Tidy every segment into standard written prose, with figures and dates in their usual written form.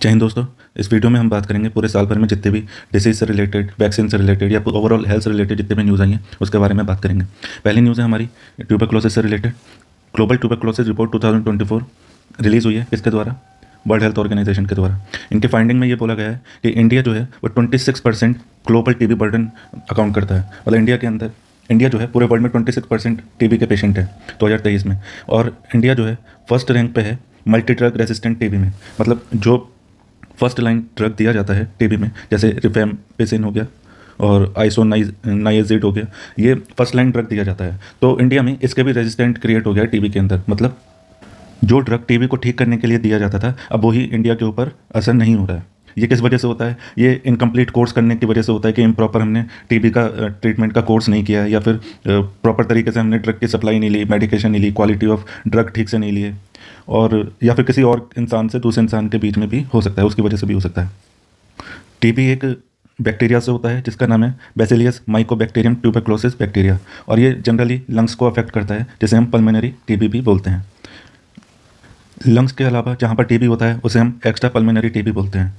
जय हिंद दोस्तों। इस वीडियो में हम बात करेंगे पूरे साल भर में जितने भी डिसीज से रिलेटेड, वैक्सीन से रिलेटेड या ओवरऑल हेल्थ से रिलेटेड जितने भी न्यूज़ आई हैं उसके बारे में बात करेंगे। पहली न्यूज़ है हमारी ट्यूबरक्लोसिस से related. Global tuberculosis report 2024 release हुई है। किसके द्वारा? वर्ल्ड हेल्थ ऑर्गेनाइजेशन के द्वारा। इनके फाइंडिंग में ये बोला गया है कि इंडिया जो है वो 26% ग्लोबल टीबी बर्डन अकाउंट करता है। मतलब इंडिया जो है पूरे वर्ल्ड में 26% टीबी के पेशेंट है 2023 में। और इंडिया जो है फर्स्ट रैंक पे है मल्टी ड्रग रेसिस्टेंट टीबी में। मतलब जो फर्स्ट लाइन ड्रग दिया जाता है टीबी में, जैसे रिफेम्पिसिन हो गया और आइसोनाइजिड हो गया, ये फर्स्ट लाइन ड्रग दिया जाता है। तो इंडिया में इसके भी रेजिस्टेंट क्रिएट हो गया टीबी के अंदर। मतलब जो ड्रग टीबी को ठीक करने के लिए दिया जाता था, अब वही इंडिया के ऊपर असर नहीं हो रहा है। ये किस वजह से होता है? ये इनकम्प्लीट कोर्स करने की वजह से होता है कि इम्प्रॉपर हमने टीबी का ट्रीटमेंट का कोर्स नहीं किया, या फिर प्रॉपर तरीके से हमने ड्रग की सप्लाई नहीं ली, मेडिकेशन नहीं ली, क्वालिटी ऑफ ड्रग ठीक से नहीं लिए, और या फिर किसी और इंसान से दूसरे इंसान के बीच में भी हो सकता है, उसकी वजह से भी हो सकता है। टीबी एक बैक्टीरिया से होता है जिसका नाम है बैसिलियस माइकोबैक्टीरियम ट्यूबरक्लोसिस बैक्टीरिया, और ये जनरली लंग्स को अफेक्ट करता है, जिसे हम पल्मोनरी टीबी भी बोलते हैं। लंग्स के अलावा जहाँ पर टीबी होता है उसे हम एक्स्ट्रा पल्मोनरी टीबी बोलते हैं।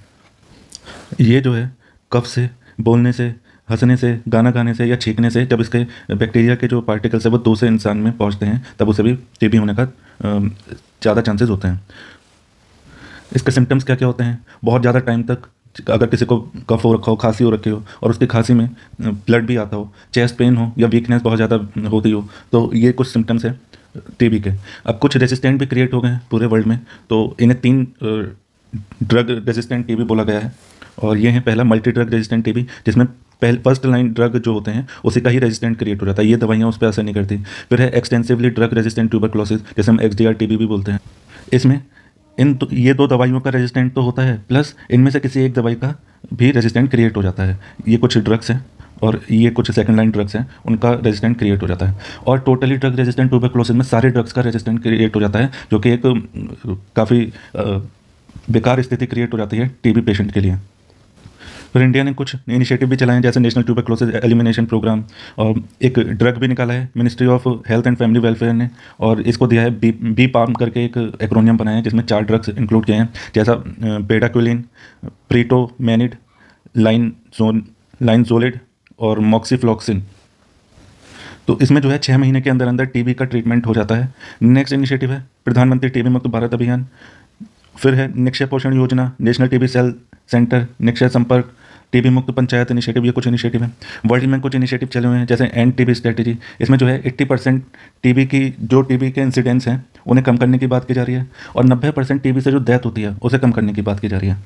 ये जो है कफ से, बोलने से, हंसने से, गाना गाने से या छींकने से जब इसके बैक्टीरिया के जो पार्टिकल्स है वो दूसरे इंसान में पहुंचते हैं, तब उसे भी टीबी होने का ज़्यादा चांसेस होते हैं। इसके सिम्टम्स क्या क्या होते हैं? बहुत ज़्यादा टाइम तक अगर किसी को कफ हो रखा हो, खांसी हो रखी हो और उसकी खांसी में ब्लड भी आता हो, चेस्ट पेन हो या वीकनेस बहुत ज़्यादा होती हो, तो ये कुछ सिम्टम्स है टीबी के। अब कुछ रेजिस्टेंट भी क्रिएट हो गए हैं पूरे वर्ल्ड में, तो इन्हें 3 ड्रग रेजिस्टेंट टीबी बोला गया है। और ये है पहला मल्टी ड्रग रेजिस्टेंट टीबी, जिसमें फर्स्ट लाइन ड्रग जो होते हैं उसी का ही रेजिस्टेंट क्रिएट हो जाता है, ये दवाइयाँ उस पर असर नहीं करती। फिर है एक्सटेंसिवली ड्रग रेजिस्टेंट ट्यूबरक्लोसिस, जैसे हम XDR टीबी भी बोलते हैं। इसमें ये 2 दवाइयों का रेजिस्टेंट तो होता है, प्लस इनमें से किसी एक दवाई का भी रेजिस्टेंट क्रिएट हो जाता है। ये कुछ ड्रग्स हैं और ये कुछ सेकंड लाइन ड्रग्स हैं, उनका रेजिस्टेंट क्रिएट हो जाता है। और टोटली ड्रग रेजिस्टेंट ट्यूबरक्लोसिस में सारे ड्रग्स का रेजिस्टेंट क्रिएट हो जाता है, जो कि एक काफ़ी बेकार स्थिति क्रिएट हो जाती है टीबी पेशेंट के लिए। फिर इंडिया ने कुछ इनिशिएटिव भी चलाए हैं, जैसे नेशनल ट्यूबरक्लोसिस एलिमिनेशन प्रोग्राम, और एक ड्रग भी निकाला है ministry of health and family welfare ने, और इसको दिया है बी पाम करके एक एक्रोनियम बनाया है, जिसमें 4 ड्रग्स इंक्लूड किए हैं, जैसा बेडाक्विलिन, प्रीटोमेनिड, लाइनजोलिड और मॉक्सीफ्लॉक्सिन। तो इसमें जो है 6 महीने के अंदर अंदर टीबी का ट्रीटमेंट हो जाता है। नेक्स्ट इनिशिएटिव है प्रधानमंत्री टीबी मुक्त भारत अभियान। फिर है Nikshay Poshan Yojana, national TB cell centre, Nikshay Sampark, TB मुक्त पंचायत इनिशिएटिव, ये कुछ इनिशिएटिव हैं। वर्ल्ड में कुछ इनिशिएटिव चले हुए हैं, जैसे एंड टीबी स्ट्रेटेजी। इसमें जो है 80% टीबी के इंसिडेंट्स हैं उन्हें कम करने की बात की जा रही है, और 90% टीबी से जो डेथ होती है उसे कम करने की बात की जा रही है।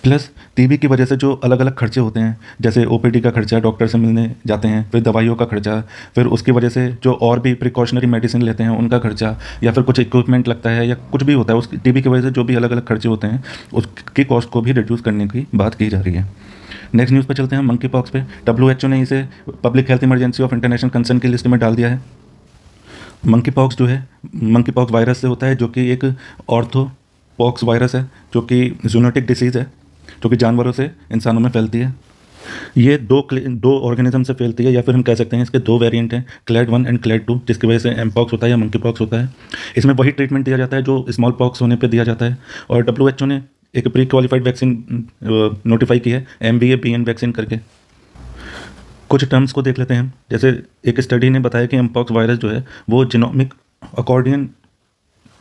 प्लस टीबी की वजह से जो अलग अलग खर्चे होते हैं, जैसे OPD का खर्चा, डॉक्टर से मिलने जाते हैं, फिर दवाइयों का खर्चा, फिर उसकी वजह से जो और भी प्रिकॉशनरी मेडिसिन लेते हैं उनका खर्चा, या फिर कुछ इक्विपमेंट लगता है या कुछ भी होता है, उस टीबी की वजह से जो भी अलग अलग खर्चे होते हैं उसकी कॉस्ट को भी रिड्यूस करने की बात की जा रही है। नेक्स्ट न्यूज़ पर चलते हैं मंकी पॉक्स पे। WHO ने इसे public health emergency of international concern की लिस्ट में डाल दिया है। मंकी पॉक्स जो है मंकी पॉक्स वायरस से होता है, जो कि एक ऑर्थोपॉक्स वायरस है, जो कि जूनोटिक डिसीज़ है, जो कि जानवरों से इंसानों में फैलती है। ये दो ऑर्गेनिज्म से फैलती है, या फिर हम कह सकते हैं इसके 2 वेरिएंट हैं, क्लैड 1 एंड क्लैड 2, जिसकी वजह से एमपॉक्स होता है या मंकी पॉक्स होता है। इसमें वही ट्रीटमेंट दिया जाता है जो स्मॉल पॉक्स होने पे दिया जाता है। और WHO ने एक प्री क्वालिफाइड वैक्सीन नोटिफाई की है, MVA-BN वैक्सीन करके। कुछ टर्म्स को देख लेते हैं। जैसे एक स्टडी ने बताया कि एमपॉक्स वायरस जो है वो जीनोमिक अकॉर्डियन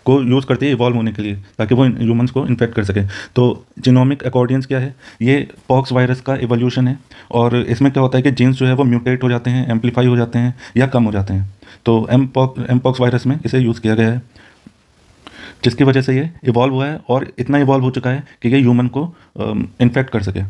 को यूज़ करती है इवॉल्व होने के लिए, ताकि वो ह्यूमंस को इन्फेक्ट कर सके। तो जीनोमिक अकॉर्डियंस क्या है? ये पॉक्स वायरस का इवोल्यूशन है, और इसमें क्या होता है कि जीन्स जो है वो म्यूटेट हो जाते हैं, एम्पलीफाई हो जाते हैं या कम हो जाते हैं। तो एमपॉक्स वायरस में इसे यूज़ किया गया है, जिसकी वजह से ये इवॉल्व हुआ है, और इतना इवॉल्व हो चुका है कि ये ह्यूमन को इन्फेक्ट कर सके।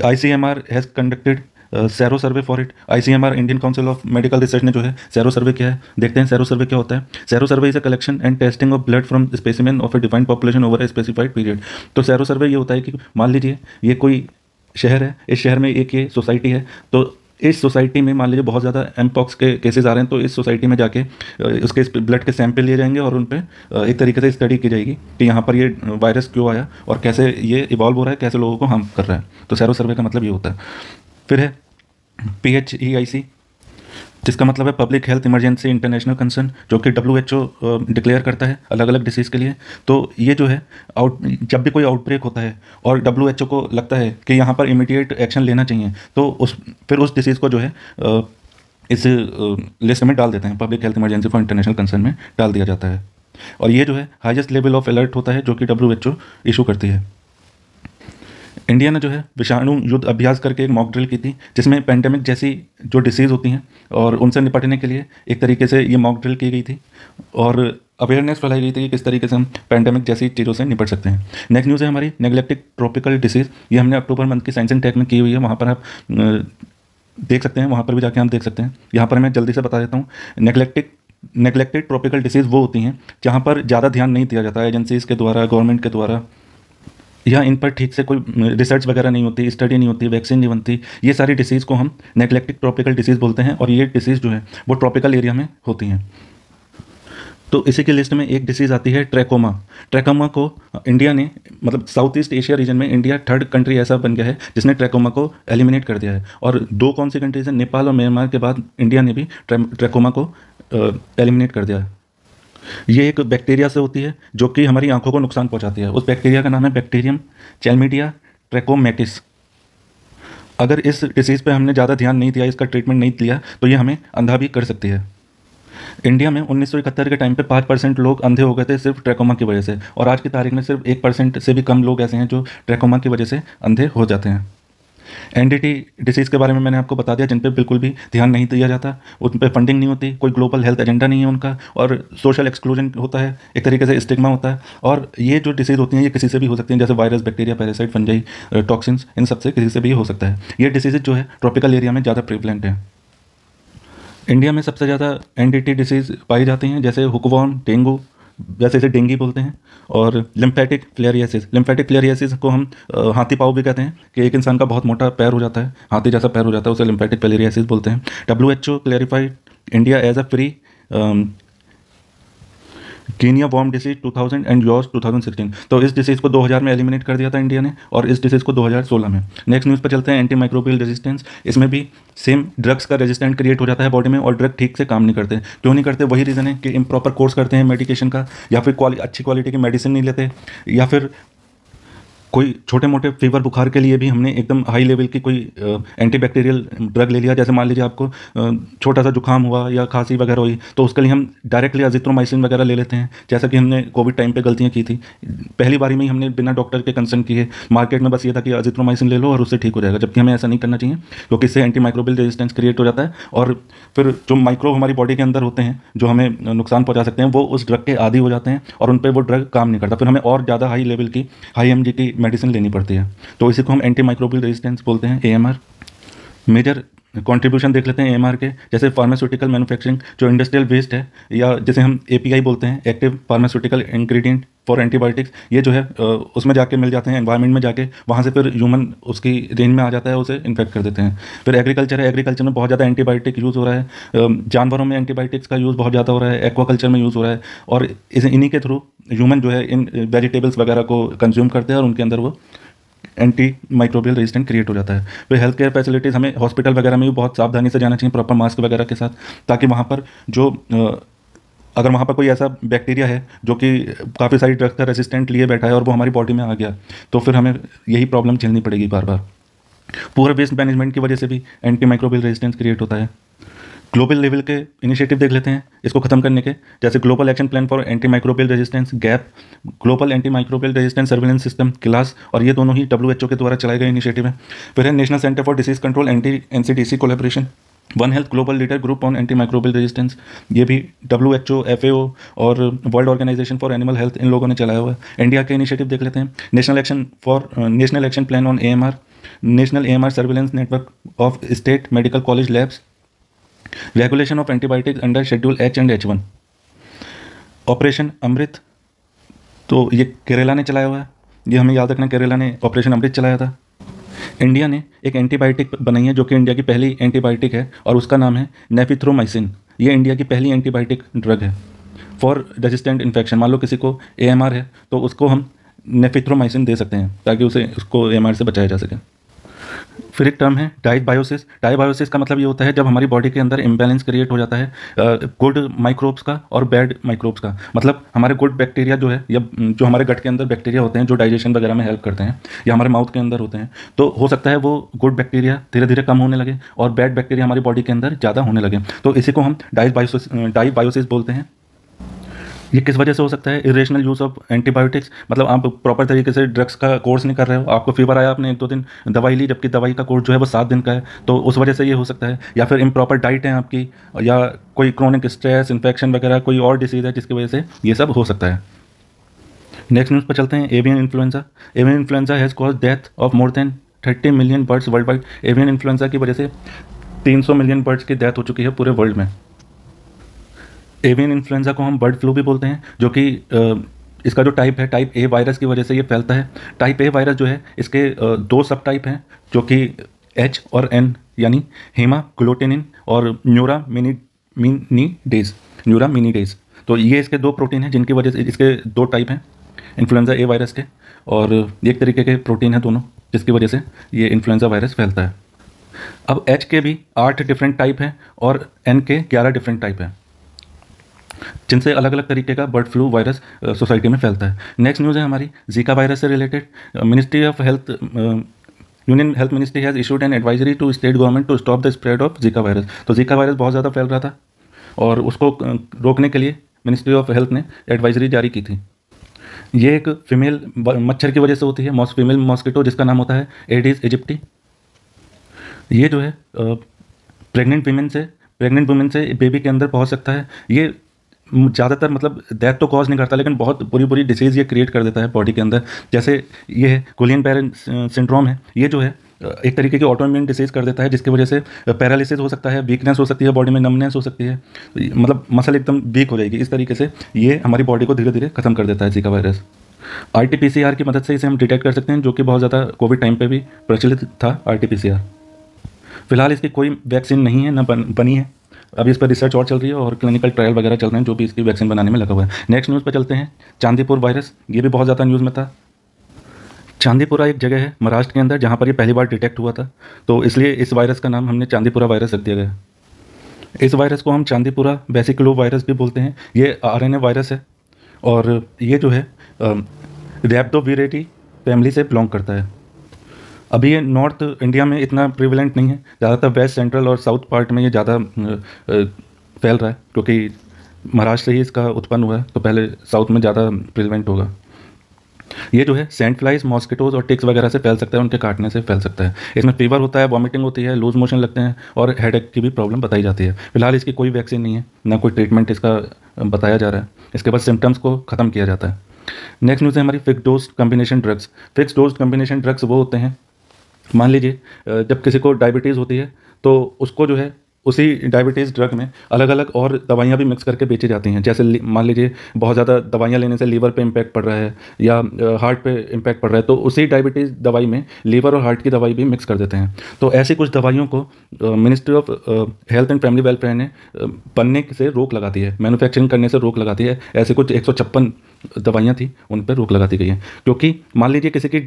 ICMR has conducted sero survey for it. ICMR Indian council of medical research ने जो है सेरो सर्वे किया है। देखते हैं सेरो सर्वे क्या होता है। Sero survey is a collection and testing of blood from specimen of a defined population over a specified period. तो सेरो सर्वे ये होता है कि मान लीजिए ये कोई शहर है, इस शहर में एक ये सोसाइटी है, तो इस सोसाइटी में मान लीजिए बहुत ज़्यादा एमपॉक्स के केसेस आ रहे हैं, तो इस सोसाइटी में जाके उसके ब्लड के सैंपल लिए जाएंगे और उन पर एक तरीके से स्टडी की जाएगी कि यहाँ पर ये वायरस क्यों आया और कैसे ये इवॉल्व हो रहा है, कैसे लोगों को हार्म कर रहा है। तो सेरो सर्वे का मतलब ये होता है। फिर है PHEIC। जिसका मतलब है public health emergency international concern, जो कि WHO डिक्लेयर करता है अलग अलग डिसीज़ के लिए। तो ये जो है जब भी कोई आउटब्रेक होता है और WHO को लगता है कि यहाँ पर इमीडिएट एक्शन लेना चाहिए, तो फिर उस डिसीज़ को जो है इस लिस्ट में डाल देते हैं, public health emergency for international concern में डाल दिया जाता है। और ये जो है हाईएस्ट लेवल ऑफ अलर्ट होता है जो कि WHO इशू करती है। इंडिया ने जो है विषाणु युद्ध अभ्यास करके एक मॉक ड्रिल की थी, जिसमें पेंडेमिक जैसी जो डिसीज़ होती हैं और उनसे निपटने के लिए एक तरीके से ये मॉक ड्रिल की गई थी और अवेयरनेस फैलाई गई थी कि किस तरीके से हम पेंडेमिक जैसी चीज़ों से निपट सकते हैं। नेक्स्ट न्यूज़ है हमारी नेग्लेक्टेड ट्रॉपिकल डिसीज़। ये हमने अक्टूबर मंथ की साइंस एंड टेक में की हुई है, वहाँ पर आप देख सकते हैं, वहाँ पर भी जाके हम देख सकते हैं। यहाँ पर मैं जल्दी से बता देता हूँ। नेग्लेक्टेड ट्रॉपिकल डिसीज़ वो होती हैं जहाँ पर ज़्यादा ध्यान नहीं दिया जाता है एजेंसीज़ के द्वारा, गवर्नमेंट के द्वारा, या इन पर ठीक से कोई रिसर्च वगैरह नहीं होती, स्टडी नहीं होती, वैक्सीन नहीं बनती। ये सारी डिसीज़ को हम नेग्लेक्टेड ट्रॉपिकल डिसीज़ बोलते हैं और ये डिसीज़ जो है वो ट्रॉपिकल एरिया में होती हैं। तो इसी की लिस्ट में एक डिसीज़ आती है ट्रैकोमा। ट्रैकोमा को इंडिया ने, मतलब साउथ ईस्ट एशिया रीजन में इंडिया थर्ड कंट्री ऐसा बन गया है जिसने ट्रैकोमा को एलिमिनेट कर दिया है। और दो कौन सी कंट्रीज हैं, नेपाल और म्यांमार के बाद इंडिया ने भी ट्रैकोमा को एलिमिनेट कर दिया है। ये एक बैक्टीरिया से होती है जो कि हमारी आंखों को नुकसान पहुंचाती है। उस बैक्टीरिया का नाम है बैक्टीरियम चैल्मिडिया ट्रैकोमैटिस। अगर इस डिसीज़ पे हमने ज़्यादा ध्यान नहीं दिया, इसका ट्रीटमेंट नहीं लिया, तो ये हमें अंधा भी कर सकती है। इंडिया में 1971 के टाइम पे 5% लोग अंधे हो गए थे सिर्फ ट्रैकोमा की वजह से, और आज की तारीख में सिर्फ 1% से भी कम लोग ऐसे हैं जो ट्रैकोमा की वजह से अंधे हो जाते हैं। एनडीटी डिसीज़ के बारे में मैंने आपको बता दिया, जिन पे बिल्कुल भी ध्यान नहीं दिया जाता, उन पे फंडिंग नहीं होती, कोई ग्लोबल हेल्थ एजेंडा नहीं है उनका, और सोशल एक्सक्लूजन होता है, एक तरीके से स्टिग्मा होता है। और ये जो डिसीज़ होती हैं ये किसी से भी हो सकती हैं, जैसे virus, bacteria, parasite, fungi, toxins, इन सब से किसी से भी हो सकता है। ये डिसीज़ जो है ट्रॉपिकल एरिया में ज़्यादा प्रिवलेंट है। इंडिया में सबसे ज़्यादा एनडीटी डिसीज़ पाई जाती हैं, जैसे हुकवॉर्म, डेंगू, वैसे इसे डेंगी बोलते हैं, और लिम्फेटिक फिलेरियासिस। लिम्फेटिक फिलेरियासिस को हम हाथी पाँव भी कहते हैं, कि एक इंसान का बहुत मोटा पैर हो जाता है, हाथी जैसा पैर हो जाता है, उसे लिम्फेटिक फिलेरियासिस बोलते हैं। WHO clarified India as a free guinea worm disease 2000 and yaws 2016। तो इस डिसीज़ को 2000 में एलिमिनेट कर दिया था इंडिया ने, और इस डिसीज़ को 2016 में। नेक्स्ट न्यूज़ पर चलते हैं, एंटी माइक्रोबियल रेजिस्टेंस। इसमें भी सेम ड्रग्स का रेजिस्टेंट क्रिएट हो जाता है बॉडी में, और ड्रग ठीक से काम नहीं करते। क्यों नहीं करते? वही रीज़न है कि इम्प्रॉपर कोर्स करते हैं मेडिकेशन का, या फिर अच्छी क्वालिटी की मेडिसिन नहीं लेते, या फिर कोई छोटे मोटे फीवर बुखार के लिए भी हमने एकदम हाई लेवल की कोई एंटीबैक्टीरियल ड्रग ले लिया। जैसे मान लीजिए आपको छोटा सा जुकाम हुआ या खांसी वगैरह हुई, तो उसके लिए हम डायरेक्टली अजिथ्रोमाइसिन वगैरह ले लेते हैं, जैसा कि हमने कोविड टाइम पे गलतियां की थी। पहली बारी में ही हमने बिना डॉक्टर के कंसर्न किए मार्केट में बस ये था कि अजिथ्रोमाइसिन ले लो और उससे ठीक हो जाएगा, जबकि हमें ऐसा नहीं करना चाहिए, क्योंकि इससे एंटी माइक्रोबियल रेजिस्टेंस क्रिएट हो जाता है, और फिर जो माइक्रोब हमारी बॉडी के अंदर होते हैं जो हमें नुकसान पहुँचा सकते हैं, वो उस ड्रग के आदी हो जाते हैं और उन पर वो ड्रग काम नहीं करता। फिर हमें और ज़्यादा हाई लेवल की, हाई MG की मेडिसिन लेनी पड़ती है। तो इसी को हम एंटी माइक्रोबियल रेजिस्टेंस बोलते हैं, AMR। मेजर कंट्रीब्यूशन देख लेते हैं AMR के, जैसे फार्मास्यूटिकल मैन्युफैक्चरिंग, जो इंडस्ट्रियल वेस्ट है, या जैसे हम API बोलते हैं, active pharmaceutical ingredient for antibiotics, ये जो है उसमें जाके मिल जाते हैं एनवायरनमेंट में जाके, वहाँ से फिर ह्यूमन उसकी रेंज में आ जाता है, उसे इन्फेक्ट कर देते हैं। फिर एग्रीकल्चर है, एग्रीकल्चर में बहुत ज़्यादा एंटीबायोटिक यूज़ हो रहा है, जानवरों में एंटीबायोटिक्स का यूज़ बहुत ज़्यादा हो रहा है, एक्वाकल्चर में यूज़ हो रहा है, और इन्हीं के थ्रू ह्यूमन जो है इन वेजिटेबल्स वगैरह को कंज्यूम करते हैं और उनके अंदर वो एंटी माइक्रोबियल रेजिस्टेंट क्रिएट हो जाता है। फिर हेल्थ केयर फैसिलिटीज़, हमें हॉस्पिटल वगैरह में भी बहुत सावधानी से जाना चाहिए, प्रॉपर मास्क वगैरह के साथ, ताकि वहाँ पर जो अगर वहाँ पर कोई ऐसा बैक्टीरिया है जो कि काफ़ी सारी ड्रग्स का रेजिस्टेंट लिए बैठा है और वो हमारी बॉडी में आ गया, तो फिर हमें यही प्रॉब्लम झेलनी पड़ेगी बार बार। पूरा वेस्ट मैनेजमेंट की वजह से भी एंटी माइक्रोबियल रेजिस्टेंस क्रिएट होता है। ग्लोबल लेवल के इनिशिएटिव देख लेते हैं इसको खत्म करने के, जैसे global action plan for anti microbial resistance, gap, global anti microbial resistance surveillance system, class, और ये दोनों ही WHO के द्वारा चलाए गए इनिशिएटिव हैं। फिर है national centre for disease control, NCDC collaboration, one health global leader group on anti microbial resistance, ये भी WHO, FAO और world organisation for animal health, इन लोगों ने चलाया हुआ है। इंडिया के इनिशिएटिव देख लेते हैं, national action plan on AMR, national AMR surveillance network of state medical college labs, regulation of antibiotics under schedule H and H1, operation Amrit, तो ये केरला ने चलाया हुआ है, ये हमें याद रखना, केरला ने ऑपरेशन अमृत चलाया था। इंडिया ने एक एंटीबायोटिक बनाई है जो कि इंडिया की पहली एंटीबायोटिक है, और उसका नाम है नेफिथ्रोमाइसिन। ये इंडिया की पहली एंटीबायोटिक ड्रग है फॉर रेजिस्टेंट इन्फेक्शन। मान लो किसी को AMR है तो उसको हम नेफिथ्रोमाइसिन दे सकते हैं ताकि उसको AMR से बचाया जा सके। फिर एक टर्म है डायबायोसिस। डायबायोसिस का मतलब ये होता है जब हमारी बॉडी के अंदर इम्बैलेंस क्रिएट हो जाता है गुड माइक्रोब्स का और बैड माइक्रोब्स का। मतलब हमारे गुड बैक्टीरिया जो है या जो हमारे गट के अंदर बैक्टीरिया होते हैं जो डाइजेशन वगैरह में हेल्प करते हैं या हमारे माउथ के अंदर होते हैं, तो हो सकता है वो गुड बैक्टीरिया धीरे धीरे कम होने लगे और बैड बैक्टीरिया हमारी बॉडी के अंदर ज़्यादा होने लगे। तो इसी को हम डायबायोसिस बोलते हैं। ये किस वजह से हो सकता है? इरेशनल यूज़ ऑफ एंटीबायोटिक्स, मतलब आप प्रॉपर तरीके से ड्रग्स का कोर्स नहीं कर रहे हो, आपको फीवर आया, आपने 1-2 दिन दवाई ली, जबकि दवाई का कोर्स जो है वो 7 दिन का है, तो उस वजह से ये हो सकता है। या फिर इम्प्रॉपर डाइट है आपकी, या कोई क्रोनिक स्ट्रेस, इन्फेक्शन वगैरह, कोई और डिसीज़ है जिसकी वजह से ये सब हो सकता है। नेक्स्ट न्यूज़ पर चलते हैं। Avian influenza. Avian influenza has cause death of more than 30 million birds world wide. Avian influenza की वजह से 300 मिलियन बर्ड्स की डेथ हो चुकी है पूरे वर्ल्ड में। एवियन इन्फ्लुएंजा को हम बर्ड फ्लू भी बोलते हैं, जो कि इसका जो टाइप है, टाइप ए वायरस की वजह से ये फैलता है। टाइप ए वायरस जो है इसके 2 सब टाइप हैं, जो कि एच और एन, यानी हेमाग्लूटिनिन और न्यूरामिनीडेज। तो ये इसके 2 प्रोटीन हैं जिनकी वजह से इसके 2 टाइप हैं इन्फ्लुएंजा ए वायरस के, और एक तरीके के प्रोटीन हैं दोनों, जिसकी वजह से ये इन्फ्लुएंजा वायरस फैलता है। अब एच के भी 8 डिफरेंट टाइप हैं और एन के 11 डिफरेंट टाइप हैं, जिनसे अलग अलग तरीके का बर्ड फ्लू वायरस सोसाइटी में फैलता है। नेक्स्ट न्यूज़ है हमारी जीका वायरस से related. Ministry of health, union health ministry has issued an advisory to state government to stop the spread of Zika virus. तो जीका वायरस बहुत ज़्यादा फैल रहा था और उसको रोकने के लिए मिनिस्ट्री ऑफ हेल्थ ने एडवाइजरी जारी की थी। ये एक फीमेल मच्छर की वजह से होती है, फीमेल मॉस्किटो, जिसका नाम होता है एडिस इजिप्टी। ये जो है प्रेग्नेंट वुमेन से बेबी के अंदर पहुंच सकता है। ये ज़्यादातर मतलब डेथ तो कॉज नहीं करता, लेकिन बहुत बुरी बुरी डिसीज़ ये क्रिएट कर देता है बॉडी के अंदर। जैसे ये है गुलियन बैरन सिंड्रोम है, ये जो है एक तरीके की ऑटोइम्यून डिसीज़ कर देता है, जिसकी वजह से पैरालिसिस हो सकता है, वीकनेस हो सकती है, बॉडी में नमनेस हो सकती है, मतलब मसल एकदम वीक हो जाएगी। इस तरीके से ये हमारी बॉडी को धीरे धीरे ख़त्म कर देता है जीका वायरस। RT-PCR की मदद से इसे हम डिटेक्ट कर सकते हैं, जो कि बहुत ज़्यादा कोविड टाइम पे भी प्रचलित था RT-PCR। फिलहाल इसकी कोई वैक्सीन नहीं है, ना बनी है, अभी इस पर रिसर्च और चल रही है और क्लिनिकल ट्रायल वगैरह चल रहे हैं जो भी इसकी वैक्सीन बनाने में लगा हुआ है। नेक्स्ट न्यूज़ पर चलते हैं। चांदीपुर वायरस, ये भी बहुत ज़्यादा न्यूज़ में था। चांदीपुरा एक जगह है महाराष्ट्र के अंदर जहाँ पर ये पहली बार डिटेक्ट हुआ था, तो इसलिए इस वायरस का नाम हमने चांदीपुरा वायरस रख दिया गया। इस वायरस को हम चांदीपुरा वेसिकुलो वायरस भी बोलते हैं। ये RNA वायरस है और ये जो है रैप्डोविरिडी फैमिली से बिलोंग करता है। अभी ये नॉर्थ इंडिया में इतना प्रिवेलेंट नहीं है, ज़्यादातर वेस्ट, सेंट्रल और साउथ पार्ट में ये ज़्यादा फैल रहा है, क्योंकि महाराष्ट्र से ही इसका उत्पन्न हुआ है, तो पहले साउथ में ज़्यादा प्रिवेलेंट होगा। ये जो है सैंड फ्लाइज, मॉस्किटोज और टिक्स वगैरह से फैल सकता है, उनके काटने से फैल सकता है। इसमें फीवर होता है, वॉमिटिंग होती है, लूज मोशन लगते हैं और हेडेक की भी प्रॉब्लम बताई जाती है। फिलहाल इसकी कोई वैक्सीन नहीं है, ना कोई ट्रीटमेंट इसका बताया जा रहा है। इसके बाद सिम्टम्स को ख़त्म किया जाता है। नेक्स्ट न्यूज़ है हमारी fix dose combination drugs. Fix dose combination drugs वो होते हैं, मान लीजिए जब किसी को डायबिटीज़ होती है तो उसको जो है उसी डायबिटीज़ ड्रग में अलग अलग और दवाइयाँ भी मिक्स करके बेची जाती हैं। जैसे मान लीजिए बहुत ज़्यादा दवाइयाँ लेने से लीवर पे इम्पैक्ट पड़ रहा है या हार्ट पे इम्पैक्ट पड़ रहा है, तो उसी डायबिटीज़ दवाई में लीवर और हार्ट की दवाई भी मिक्स कर देते हैं। तो ऐसी कुछ दवाइयों को ministry of health and family welfare ने बनने से रोक लगा दी है, मैन्युफैक्चरिंग करने से रोक लगाती है। ऐसे कुछ 156 दवाइयाँ थी, उन पर रोक लगा दी गई है। क्योंकि मान लीजिए किसी की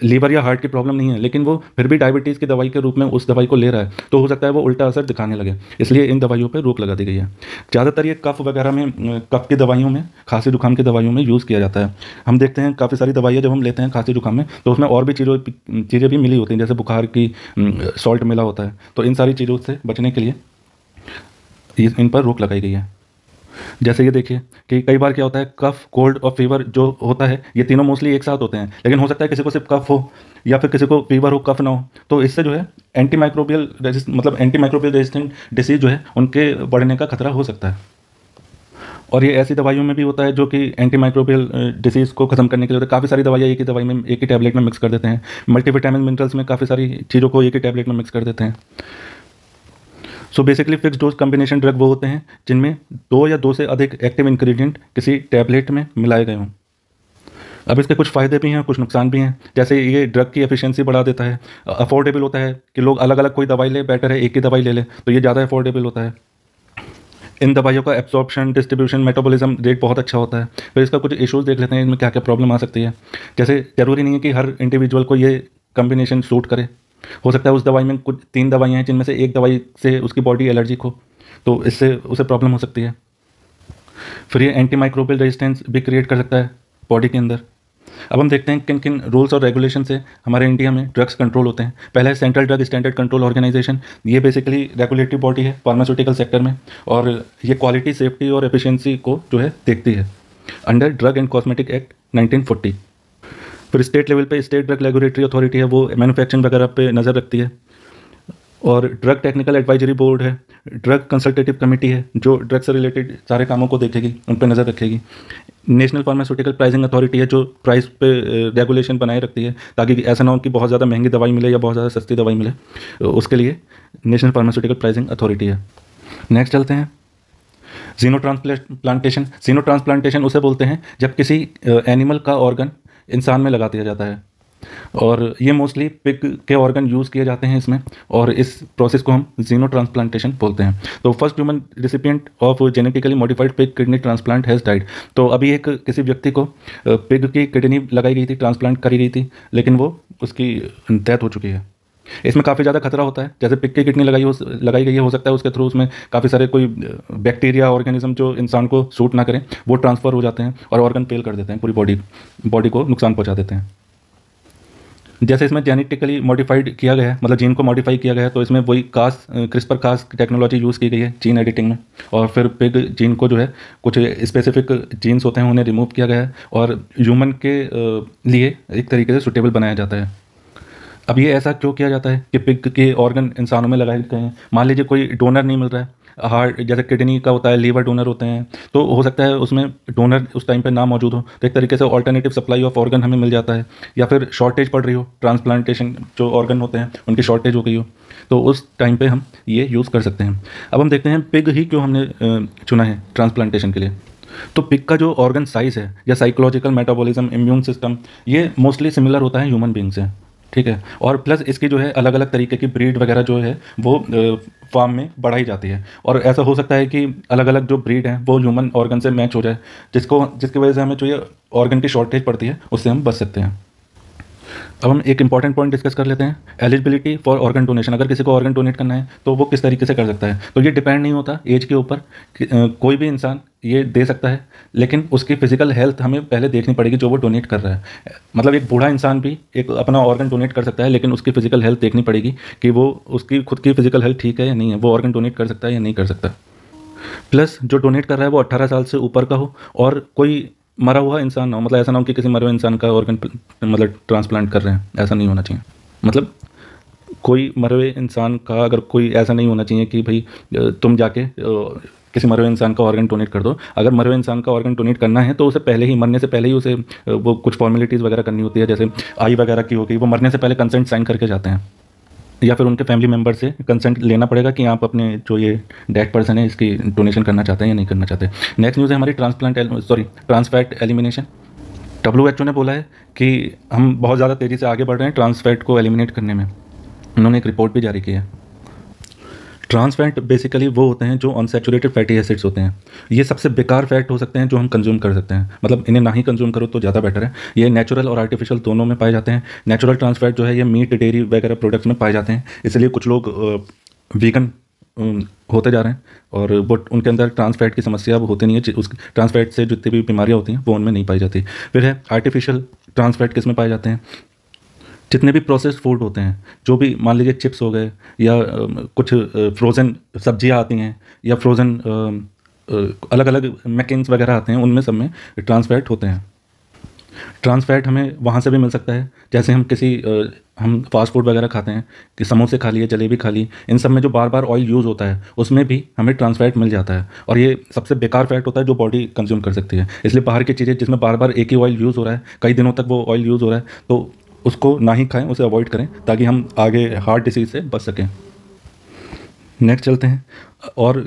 लीवर या हार्ट की प्रॉब्लम नहीं है, लेकिन वो फिर भी डायबिटीज़ की दवाई के रूप में उस दवाई को ले रहा है, तो हो सकता है वो उल्टा असर दिखाने लगे, इसलिए इन दवाइयों पर रोक लगा दी गई है। ज़्यादातर ये कफ वगैरह में, कफ की दवाइयों में, खांसी जुकाम की दवाइयों में यूज़ किया जाता है। हम देखते हैं काफ़ी सारी दवाइयाँ जब हम लेते हैं खांसी जुकाम में, तो उसमें और भी चीज़ें भी मिली होती हैं, जैसे बुखार की सॉल्ट मिला होता है। तो इन सारी चीज़ों से बचने के लिए इन पर रोक लगाई गई है। जैसे ये देखिए कि कई बार क्या होता है, कफ, कोल्ड और फीवर जो होता है, ये तीनों मोस्टली एक साथ होते हैं, लेकिन हो सकता है किसी को सिर्फ कफ हो या फिर किसी को फीवर हो, कफ ना हो। तो इससे जो है एंटीमाइक्रोबियल रेजिस्टेंट डिसीज जो है उनके बढ़ने का खतरा हो सकता है। और ये ऐसी दवाइयों में भी होता है जो कि एंटीमाइक्रोबियल डिसीज़ को खत्म करने के लिए होता है। काफ़ी सारी दवाइयाँ एक ही दवाई में, एक ही टैबलेट में मिक्स कर देते हैं। मल्टीविटामिन मिनरल्स में काफ़ी सारी चीज़ों को एक ही टैबलेट में मिक्स कर देते हैं। So basically fix dose combination drug वो होते हैं जिनमें 2 या 2 से अधिक एक्टिव इंग्रेडिएंट किसी टैबलेट में मिलाए गए हों। अब इसके कुछ फ़ायदे भी हैं, कुछ नुकसान भी हैं। जैसे ये ड्रग की एफिशिएंसी बढ़ा देता है, अफोर्डेबल होता है कि लोग अलग अलग कोई दवाई ले, बेटर है एक ही दवाई ले ले, तो ये ज़्यादा अफोर्डेबल होता है। इन दवाइयों का एब्सॉर्प्शन, डिस्ट्रीब्यूशन, मेटाबॉलिज्म रेट बहुत अच्छा होता है। फिर इसका कुछ इश्यूज़ देख लेते हैं, इनमें क्या क्या प्रॉब्लम आ सकती है। जैसे ज़रूरी नहीं है कि हर इंडिविजुअल को ये कम्बिनेशन सूट करे। हो सकता है उस दवाई में कुछ 3 दवाइयाँ हैं जिनमें से एक दवाई से उसकी बॉडी एलर्जिक हो, तो इससे उसे प्रॉब्लम हो सकती है। फिर ये एंटी माइक्रोबियल रेजिस्टेंस भी क्रिएट कर सकता है बॉडी के अंदर। अब हम देखते हैं किन किन रूल्स और रेगुलेशन से हमारे इंडिया में ड्रग्स कंट्रोल होते हैं। पहला है central drug standard control organisation. ये बेसिकली रेगुलेटरी बॉडी है फार्मास्यूटिकल सेक्टर में, और ये क्वालिटी, सेफ्टी और एफिशिएंसी को जो है देखती है under drug and cosmetic act 1940। फिर स्टेट लेवल पे स्टेट ड्रग रेगुलेटरी अथॉरिटी है, वो मैन्युफैक्चरिंग वगैरह पे नज़र रखती है। और ड्रग टेक्निकल एडवाइजरी बोर्ड है, ड्रग कंसल्टेटिव कमेटी है जो ड्रग से रिलेटेड सारे कामों को देखेगी, उन पर नज़र रखेगी। नेशनल फार्मास्यूटिकल प्राइसिंग अथॉरिटी है जो प्राइस पे रेगुलेशन बनाए रखती है ताकि ऐसा ना हो कि बहुत ज़्यादा महंगी दवाई मिले या बहुत ज़्यादा सस्ती दवाई मिले, उसके लिए नेशनल फार्मास्यूटिकल प्राइसिंग अथॉरिटी है। नेक्स्ट चलते हैं जीनो ट्रांसप्लांटेशन। जीनो ट्रांसप्लांटेशन उसे बोलते हैं जब किसी एनिमल का ऑर्गन इंसान में लगा दिया जाता है, और ये मोस्टली पिग के ऑर्गन यूज़ किए जाते हैं इसमें, और इस प्रोसेस को हम जीनो ट्रांसप्लांटेशन बोलते हैं। तो first human recipient of genetically modified pig kidney transplant has died. तो अभी एक किसी व्यक्ति को पिग की किडनी लगाई गई थी, ट्रांसप्लांट करी गई थी, लेकिन वो उसकी डेथ हो चुकी है। इसमें काफ़ी ज़्यादा खतरा होता है। जैसे पिग की किडनी लगाई गई है, हो सकता है उसके थ्रू उसमें काफ़ी सारे कोई बैक्टीरिया ऑर्गेनिज्म जो इंसान को सूट ना करें वो ट्रांसफ़र हो जाते हैं और ऑर्गन फेल कर देते हैं, पूरी बॉडी को नुकसान पहुंचा देते हैं। जैसे इसमें जेनेटिकली मॉडिफाइड किया गया है, मतलब जीन को मॉडिफाई किया गया है, तो इसमें वही क्रिस्पर कास टेक्नोलॉजी यूज़ की गई है जीन एडिटिंग में, और फिर पिग जीन को जो है कुछ स्पेसिफिक जीन्स होते हैं उन्हें रिमूव किया गया है और ह्यूमन के लिए एक तरीके से सुटेबल बनाया जाता है। अब ये ऐसा क्यों किया जाता है कि पिग के ऑर्गन इंसानों में लगाए गए हैं? मान लीजिए कोई डोनर नहीं मिल रहा है, हार्ट जैसे किडनी का होता है, लीवर डोनर होते हैं, तो हो सकता है उसमें डोनर उस टाइम पे ना मौजूद हो, तो एक तरीके से ऑल्टरनेटिव सप्लाई ऑफ ऑर्गन हमें मिल जाता है। या फिर शॉर्टेज पड़ रही हो, ट्रांसप्लांटेशन जो ऑर्गन होते हैं उनकी शॉर्टेज हो गई हो, तो उस टाइम पे हम ये यूज़ कर सकते हैं। अब हम देखते हैं पिग ही क्यों हमने चुना है ट्रांसप्लांटेशन के लिए। तो पिग का जो ऑर्गन साइज़ है या साइकोलॉजिकल मेटाबॉलिज्म, इम्यून सिस्टम, ये मोस्टली सिमिलर होता है ह्यूमन बींग से, ठीक है। और प्लस इसकी जो है अलग अलग तरीके की ब्रीड वगैरह जो है वो फार्म में बढ़ाई जाती है, और ऐसा हो सकता है कि अलग अलग जो ब्रीड हैं वो ह्यूमन ऑर्गन से मैच हो जाए, जिसकी वजह से हमें जो ये ऑर्गन की शॉर्टेज पड़ती है उससे हम बच सकते हैं। अब हम एक इंपॉर्टेंट पॉइंट डिस्कस कर लेते हैं, एलिजिबिलिटी फॉर ऑर्गन डोनेशन। अगर किसी को ऑर्गन डोनेट करना है तो वो किस तरीके से कर सकता है। तो ये डिपेंड नहीं होता एज के ऊपर, कोई भी इंसान ये दे सकता है, लेकिन उसकी फिजिकल हेल्थ हमें पहले देखनी पड़ेगी जो वो डोनेट कर रहा है। मतलब एक बूढ़ा इंसान भी एक अपना ऑर्गन डोनेट कर सकता है, लेकिन उसकी फिजिकल हेल्थ देखनी पड़ेगी कि वो उसकी खुद की फिजिकल हेल्थ ठीक है या नहीं है, वो ऑर्गन डोनेट कर सकता है या नहीं कर सकता। प्लस जो डोनेट कर रहा है वो 18 साल से ऊपर का हो, और कोई मरा हुआ इंसान ना हो। मतलब ऐसा ना हो कि किसी मरे हुए इंसान का ऑर्गन मतलब ट्रांसप्लांट कर रहे हैं, ऐसा नहीं होना चाहिए। मतलब कोई मरे हुए इंसान का अगर कोई ऐसा नहीं होना चाहिए कि भाई तुम जाके किसी मरे हुए इंसान का ऑर्गन डोनेट कर दो। अगर मरे हुए इंसान का ऑर्गन डोनेट करना है तो उसे पहले ही, मरने से पहले ही उसे वो कुछ फॉर्मेलिटीज़ वगैरह करनी होती है, जैसे आई वगैरह की हो गई, वो मरने से पहले कंसेंट साइन करके जाते हैं, या फिर उनके फैमिली मेम्बर से कंसेंट लेना पड़ेगा कि आप अपने जो ये डेड पर्सन है इसकी डोनेशन करना चाहते हैं या नहीं करना चाहते। नेक्स्ट न्यूज़ है हमारी ट्रांसफैट एलिमिनेशन। WHO ने बोला है कि हम बहुत ज़्यादा तेज़ी से आगे बढ़ रहे हैं ट्रांसफैट को एलिमिनेट करने में। उन्होंने एक रिपोर्ट भी जारी की है। ट्रांसफैट बेसिकली वो होते हैं जो अनसैचुरेटेड फैटी एसिड्स होते हैं। ये सबसे बेकार फैट हो सकते हैं जो हम कंज्यूम कर सकते हैं, मतलब इन्हें ना ही कंज्यूम करो तो ज़्यादा बेटर है। ये नेचुरल और आर्टिफिशियल दोनों में पाए जाते हैं। नेचुरल ट्रांसफैट जो है ये मीट, डेयरी वगैरह प्रोडक्ट्स में पाए जाते हैं, इसलिए कुछ लोग वीगन होते जा रहे हैं, और वो उनके अंदर ट्रांसफैट की समस्या अब होती नहीं है। उस ट्रांसफैट से जितनी भी बीमारियाँ होती हैं वो उनमें नहीं पाई जाती। फिर है आर्टिफिशियल ट्रांसफैट, किस में पाए जाते हैं? जितने भी प्रोसेस्ड फूड होते हैं, जो भी मान लीजिए चिप्स हो गए, या कुछ फ्रोज़न सब्जियां आती हैं, या फ्रोज़न अलग अलग मैकिन्स वगैरह आते हैं, उनमें सब में ट्रांसफैट होते हैं। ट्रांसफैट हमें वहाँ से भी मिल सकता है, जैसे हम फास्ट फूड वगैरह खाते हैं कि समोसे खा लिए, जलेबी खा ली, इन सब में जो बार बार ऑयल यूज़ होता है उसमें भी हमें ट्रांसफैट मिल जाता है, और ये सबसे बेकार फैट होता है जो बॉडी कंज्यूम कर सकती है। इसलिए बाहर की चीज़ें जिसमें बार बार एक ही ऑयल यूज़ हो रहा है, कई दिनों तक वो ऑयल यूज़ हो रहा है, तो उसको ना ही खाएं, उसे अवॉइड करें, ताकि हम आगे हार्ट डिसीज से बच सकें। नेक्स्ट चलते हैं, और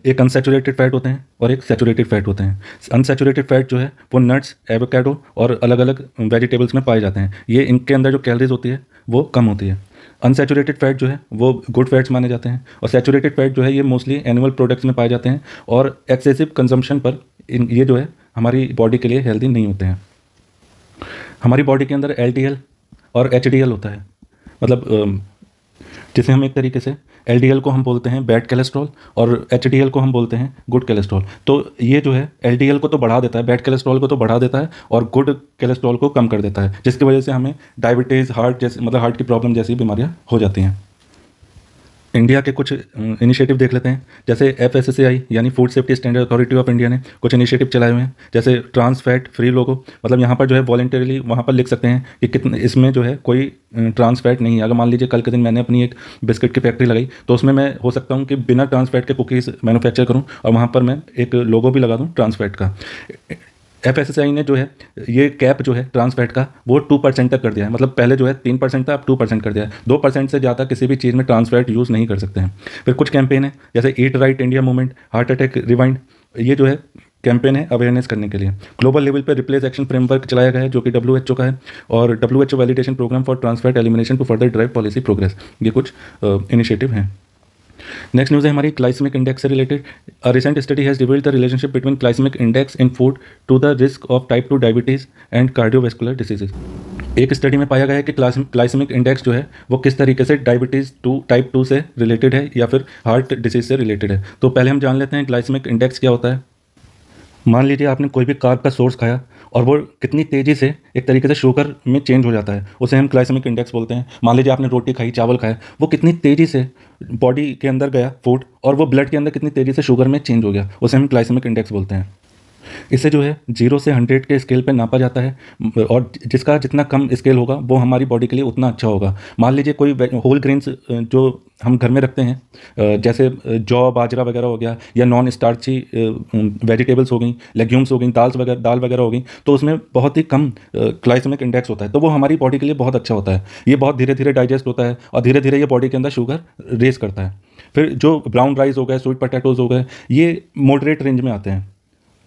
एक अनसैचुरेटेड फैट होते हैं और एक सैचुरेटेड फैट होते हैं। अनसैचुरेटेड फैट जो है वो नट्स, एवोकाडो और अलग अलग वेजिटेबल्स में पाए जाते हैं। ये इनके अंदर जो कैलोरीज होती है वो कम होती है। अनसैचुरेटेड फैट जो है वो गुड फैट्स माने जाते हैं, और सैचुरेटेड फैट जो है ये मोस्टली एनिमल प्रोडक्ट्स में पाए जाते हैं, और एक्सेसिव कंजम्पशन पर ये जो है हमारी बॉडी के लिए हेल्दी नहीं होते हैं। हमारी बॉडी के अंदर LDL और HDL होता है, मतलब जिसे हम एक तरीके से एलडीएल को हम बोलते हैं बैड कोलेस्ट्रॉल और एचडीएल को हम बोलते हैं गुड कोलेस्ट्रॉल। तो ये जो है एलडीएल को तो बढ़ा देता है, बैड कोलेस्ट्रॉल को तो बढ़ा देता है और गुड कोलेस्ट्रॉल को कम कर देता है, जिसकी वजह से हमें डायबिटीज़, हार्ट जैसे मतलब हार्ट की प्रॉब्लम जैसी बीमारियाँ हो जाती हैं। इंडिया के कुछ इनिशिएटिव देख लेते हैं। जैसे एफएसएसएआई यानी food safety standard authority of India ने कुछ इनिशिएटिव चलाए हुए हैं, जैसे ट्रांस फैट फ्री लोगो, मतलब यहाँ पर जो है वॉलंटरीली वहाँ पर लिख सकते हैं कि कितने इसमें जो है कोई ट्रांस फैट नहीं है। अगर मान लीजिए कल के दिन मैंने अपनी एक बिस्किट की फैक्ट्री लगाई तो उसमें मैं हो सकता हूँ कि बिना ट्रांस फैट के कुकीज़ मैन्युफैक्चर करूँ और वहाँ पर मैं एक लोगो भी लगा दूँ ट्रांस फैट का। एफएसएसआई ने जो है ये कैप जो है ट्रांस फैट का वो 2% तक कर दिया है, मतलब पहले जो है 3% था, अब 2% कर दिया है। 2% से ज़्यादा किसी भी चीज़ में ट्रांस फैट यूज़ नहीं कर सकते हैं। फिर कुछ कैंपेन है जैसे eat right India movement, heart attack rewind, ये जो है कैंपेन है अवेयरनेस करने के लिए। ग्लोबल लेवल पर रिप्लेस एक्शन फ्रेमवर्क चलाया गया है जो कि WHO का है, और WHO validation programme for trans fat elimination to further drive policy progress, ये कुछ इनिशिएटिव हैं। नेक्स्ट न्यूज़ है हमारी ग्लाइसेमिक इंडेक्स से related. A recent study has revealed the relationship between glycaemic index in food to the risk of type 2 diabetes and cardiovascular diseases. एक study में पाया गया है कि ग्लाइसेमिक इंडेक्स जो है वो किस तरीके से डायबिटीज़ टाइप 2 से रिलेटेड है या फिर हार्ट डिसीज से रिलेटेड है। तो पहले हम जान लेते हैं ग्लाइसेमिक इंडेक्स क्या होता है। मान लीजिए आपने कोई भी कार्ब का सोर्स खाया और वो कितनी तेज़ी से एक तरीके से शुगर में चेंज हो जाता है, उसे हम ग्लाइसेमिक इंडेक्स बोलते हैं। मान लीजिए आपने रोटी खाई, चावल खाया, वो कितनी तेज़ी से बॉडी के अंदर गया फूड और वो ब्लड के अंदर कितनी तेज़ी से शुगर में चेंज हो गया, उसे हम ग्लाइसेमिक इंडेक्स बोलते हैं। इसे जो है 0 से 100 के स्केल पे नापा जाता है और जिसका जितना कम स्केल होगा वो हमारी बॉडी के लिए उतना अच्छा होगा। मान लीजिए कोई होल ग्रेन्स जो हम घर में रखते हैं जैसे जौ, बाजरा वगैरह हो गया, या नॉन स्टार्ची वेजिटेबल्स हो गई, लेग्यूम्स हो गई, दाल वगैरह हो गई, तो उसमें बहुत ही कम ग्लाइसेमिक इंडेक्स होता है, तो वो हमारी बॉडी के लिए बहुत अच्छा होता है। ये बहुत धीरे धीरे डाइजेस्ट होता है और धीरे धीरे ये बॉडी के अंदर शुगर रेस करता है। फिर जो ब्राउन राइस हो गए, स्वीट पोटैटोज हो गए, ये मॉडरेट रेंज में आते हैं,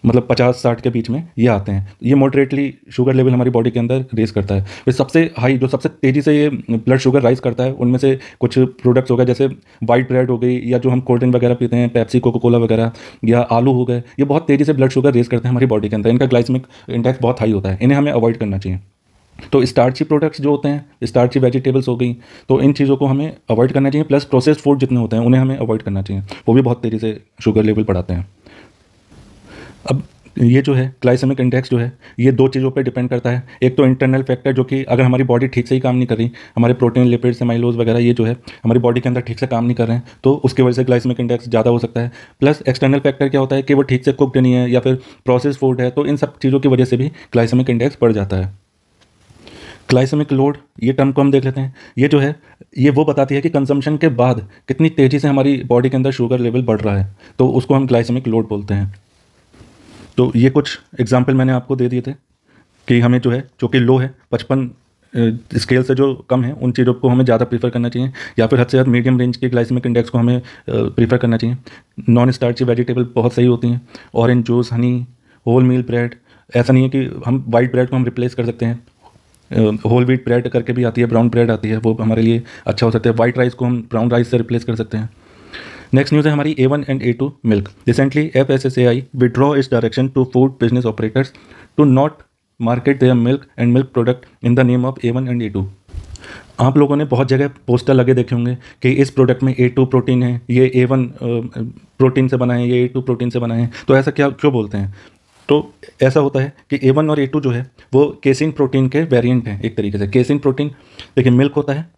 मतलब 50-60 के बीच में ये आते हैं। ये मॉडरेटली शुगर लेवल हमारी बॉडी के अंदर रेस करता है। फिर सबसे हाई जो सबसे तेज़ी से ये ब्लड शुगर राइज करता है उनमें से कुछ प्रोडक्ट्स हो गए, जैसे वाइट ब्रेड हो गई, या जो हम कोल्ड ड्रिंक वगैरह पीते हैं, पेप्सी, कोका कोला वगैरह, या आलू हो गए, ये बहुत तेज़ी से ब्लड शुगर रेस करते हैं हमारी बॉडी के अंदर। इनका ग्लाइसेमिक इंडेक्स बहुत हाई होता है, इन्हें हमें अवॉइड करना चाहिए। तो स्टार्ची प्रोडक्ट्स जो होते हैं, स्टार्ची वेजिटेबल्स हो गई, तो इन चीज़ों को हमें अवॉइड करना चाहिए। प्लस प्रोसेस्ड फूड जितने होते हैं उन्हें हमें अवॉइड करना चाहिए, वो भी बहुत तेज़ी से शुगर लेवल बढ़ाते हैं। अब ये जो है ग्लाइसेमिक इंडेक्स जो है ये दो चीज़ों पे डिपेंड करता है। एक तो इंटरनल फैक्टर, जो कि अगर हमारी बॉडी ठीक से ही काम नहीं कर रही, हमारे प्रोटीन, लिपिड्स, एमाइलोज वगैरह ये जो है हमारी बॉडी के अंदर ठीक से काम नहीं कर रहे हैं, तो उसकी वजह से ग्लाइसेमिक इंडेक्स ज़्यादा हो सकता है। प्लस एक्सटर्नल फैक्टर क्या होता है कि वो ठीक से कुक्ड नहीं है या फिर प्रोसेस फूड है, तो इन सब चीज़ों की वजह से भी ग्लाइसेमिक इंडेक्स बढ़ जाता है। ग्लाइसेमिक लोड, ये टर्म को हम देख लेते हैं। ये जो है ये वो बताती है कि कंजम्पशन के बाद कितनी तेज़ी से हमारी बॉडी के अंदर शुगर लेवल बढ़ रहा है, तो उसको हम ग्लाइसेमिक लोड बोलते हैं। तो ये कुछ एग्जाम्पल मैंने आपको दे दिए थे कि हमें जो है जो कि लो है 55 स्केल से जो कम है उन चीज़ों को हमें ज़्यादा प्रीफर करना चाहिए, या फिर हद से ज़्यादा मीडियम रेंज के ग्लाइसेमिक इंडेक्स को हमें प्रीफर करना चाहिए। नॉन स्टार्ची वेजिटेबल बहुत सही होती हैं, orange juice, honey, whole meal bread. ऐसा नहीं है कि हम वाइट ब्रेड को हम रिप्लेस कर सकते हैं, होल व्हीट ब्रेड करके भी आती है, ब्राउन ब्रेड आती है, वो हमारे लिए अच्छा हो सकता है। वाइट राइस को हम ब्राउन राइस से रिप्लेस कर सकते हैं। नेक्स्ट न्यूज़ है हमारी A1 and A2 milk. Recently FSSAI withdraw its direction to food business operators to not market their milk and milk product in the name of A1 and A2। आप लोगों ने बहुत जगह पोस्टर लगे देखे होंगे कि इस प्रोडक्ट में A2 प्रोटीन है, ये A1 प्रोटीन से बना है, ये A2 प्रोटीन से बना है। तो ऐसा क्या क्यों बोलते हैं? तो ऐसा होता है कि A1 और A2 जो है वो केसिन प्रोटीन के वेरिएंट हैं। एक तरीके से केसिन प्रोटीन, देखिए मिल्क होता है,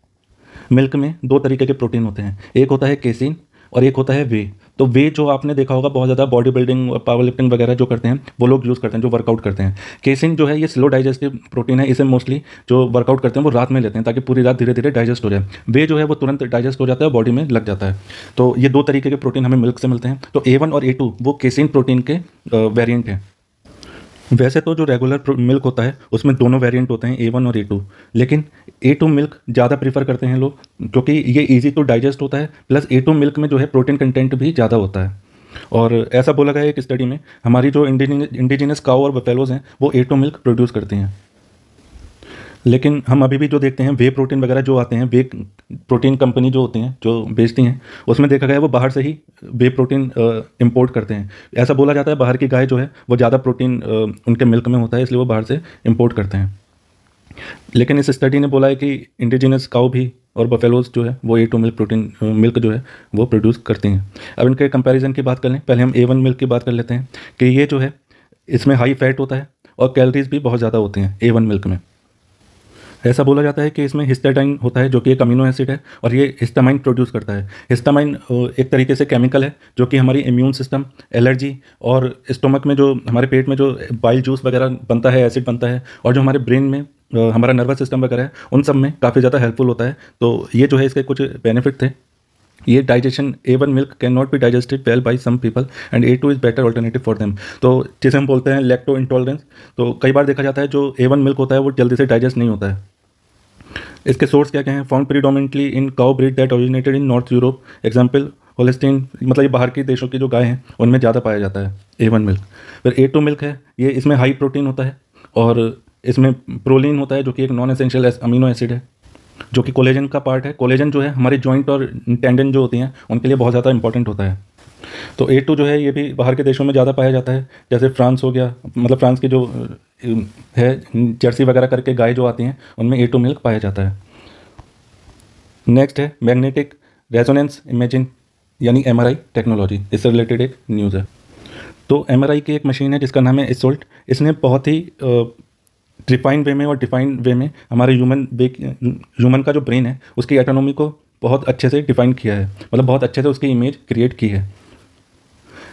मिल्क में दो तरीके के प्रोटीन होते हैं, एक होता है केसिन और एक होता है वे। तो वे जो आपने देखा होगा बहुत ज़्यादा बॉडी बिल्डिंग और पावर लिफ्टिंग वगैरह जो करते हैं वो लोग यूज़ करते हैं, जो वर्कआउट करते हैं। केसिन जो है ये स्लो डाइजेस्टिव प्रोटीन है, इसे मोस्टली जो वर्कआउट करते हैं वो रात में लेते हैं ताकि पूरी रात धीरे धीरे डाइजेस्ट हो जाए। वे जो है वो तुरंत डाइजेस्ट हो जाता है, बॉडी में लग जाता है। तो ये दो तरीके के प्रोटीन हमें मिल्क से मिलते हैं। तो A1 और A2 वो केसिन प्रोटीन के वेरियंट हैं। वैसे तो जो रेगुलर मिल्क होता है उसमें दोनों वेरिएंट होते हैं, A1 और A2, लेकिन A2 मिल्क ज़्यादा प्रीफर करते हैं लोग क्योंकि ये इजी टू डाइजेस्ट होता है। प्लस A2 मिल्क में जो है प्रोटीन कंटेंट भी ज़्यादा होता है। और ऐसा बोला गया है एक स्टडी में हमारी जो इंडिजिनस काऊ और बफेलोज हैं वो A2 मिल्क प्रोड्यूस करती हैं। लेकिन हम अभी भी जो देखते हैं वे प्रोटीन वगैरह जो आते हैं, वे प्रोटीन कंपनी जो होती हैं जो बेचती हैं, उसमें देखा गया है वो बाहर से ही वे प्रोटीन इंपोर्ट करते हैं। ऐसा बोला जाता है बाहर की गाय जो है वो ज़्यादा प्रोटीन उनके मिल्क में होता है, इसलिए वो बाहर से इंपोर्ट करते हैं। लेकिन इस स्टडी ने बोला है कि इंडिजिनस काऊ भी और बफेलोज जो है वो A2 मिल्क प्रोटीन मिल्क जो है वो प्रोड्यूस करती हैं। अब इनके कंपैरिजन की बात कर लें, पहले हम A1 मिल्क की बात कर लेते हैं कि ये जो है इसमें हाई फैट होता है और कैलोरीज भी बहुत ज़्यादा होती हैं A1 मिल्क में। ऐसा बोला जाता है कि इसमें हिस्टाडाइन होता है जो कि एक अमीनो एसिड है और ये हिस्टामाइन प्रोड्यूस करता है। हिस्टामाइन एक तरीके से केमिकल है जो कि हमारी इम्यून सिस्टम, एलर्जी और स्टोमक में जो हमारे पेट में जो बाइल जूस वगैरह बनता है, एसिड बनता है, और जो हमारे ब्रेन में हमारा नर्वस सिस्टम वगैरह है, उन सब में काफ़ी ज़्यादा हेल्पफुल होता है। तो ये जो है इसके कुछ बेनिफिट थे। ये digestion A1 milk can not be digested well by some people and A2 is better alternative for them. तो जिसे हम बोलते हैं लैक्टो इंटॉलरेंस, तो कई बार देखा जाता है जो A1 मिल्क होता है वो जल्दी से डाइजेस्ट नहीं होता है। इसके सोर्स क्या क्या हैं? Found predominantly in cow breed that originated in north Europe, example Holstein, मतलब ये बाहर के देशों की जो गाय हैं उनमें ज़्यादा पाया जाता है A1 मिल्क। फिर A2 मिल्क है, ये इसमें हाई प्रोटीन होता है और इसमें प्रोलीन होता है जो कि एक नॉन एसेंशियल अमीनो एसिड है जो कि कोलेजन का पार्ट है। कोलेजन जो है हमारे जॉइंट और टेंडन जो होती हैं उनके लिए बहुत ज़्यादा इंपॉर्टेंट होता है। तो A2 जो है ये भी बाहर के देशों में ज़्यादा पाया जाता है, जैसे फ्रांस हो गया, मतलब फ्रांस की जो है जर्सी वगैरह करके गाय जो आती हैं उनमें A2 मिल्क पाया जाता है। नेक्स्ट है मैग्नेटिक रेजोनेंस इमेजिंग यानी MRI टेक्नोलॉजी, इससे रिलेटेड एक न्यूज़ है। तो MRI की एक मशीन है जिसका नाम है इसोल्ट। इसने बहुत ही रिफाइंड वे में और डिफाइंड वे में हमारे ह्यूमन का जो ब्रेन है उसकी एटोनॉमी को बहुत अच्छे से डिफाइन किया है, मतलब बहुत अच्छे से उसकी इमेज क्रिएट की है।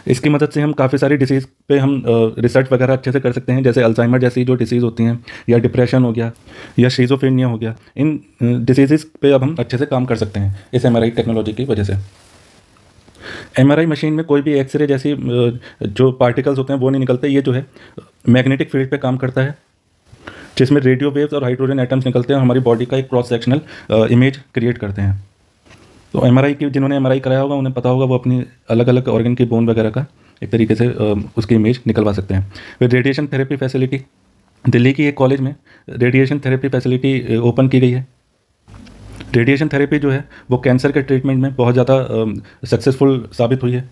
इसकी मदद से हम काफ़ी सारी डिसीज़ पे हम रिसर्च वगैरह अच्छे से कर सकते हैं, जैसे अल्जाइमर जैसी जो डिसीज़ होती हैं, या डिप्रेशन हो गया, या शिज़ोफ्रेनिया हो गया। इन डिसीज़ पे अब हम अच्छे से काम कर सकते हैं इस MRI टेक्नोलॉजी की वजह से। MRI मशीन में कोई भी एक्सरे जैसी जो पार्टिकल्स होते हैं वो नहीं निकलते। ये जो है मैग्नेटिक फील्ड पे काम करता है जिसमें रेडियो वेव्स और हाइड्रोजन एटम्स निकलते हैं और हमारी बॉडी का एक क्रॉस सेक्शनल इमेज क्रिएट करते हैं। तो MRI की जिन्होंने MRI कराया होगा उन्हें पता होगा, वो अपनी अलग अलग ऑर्गन की बोन वगैरह का एक तरीके से उसकी इमेज निकलवा सकते हैं। फिर रेडिएशन थेरेपी फैसिलिटी, दिल्ली की एक कॉलेज में रेडिएशन थेरेपी फैसिलिटी ओपन की गई है। रेडिएशन थेरेपी जो है वो कैंसर के ट्रीटमेंट में बहुत ज़्यादा सक्सेसफुल साबित हुई है।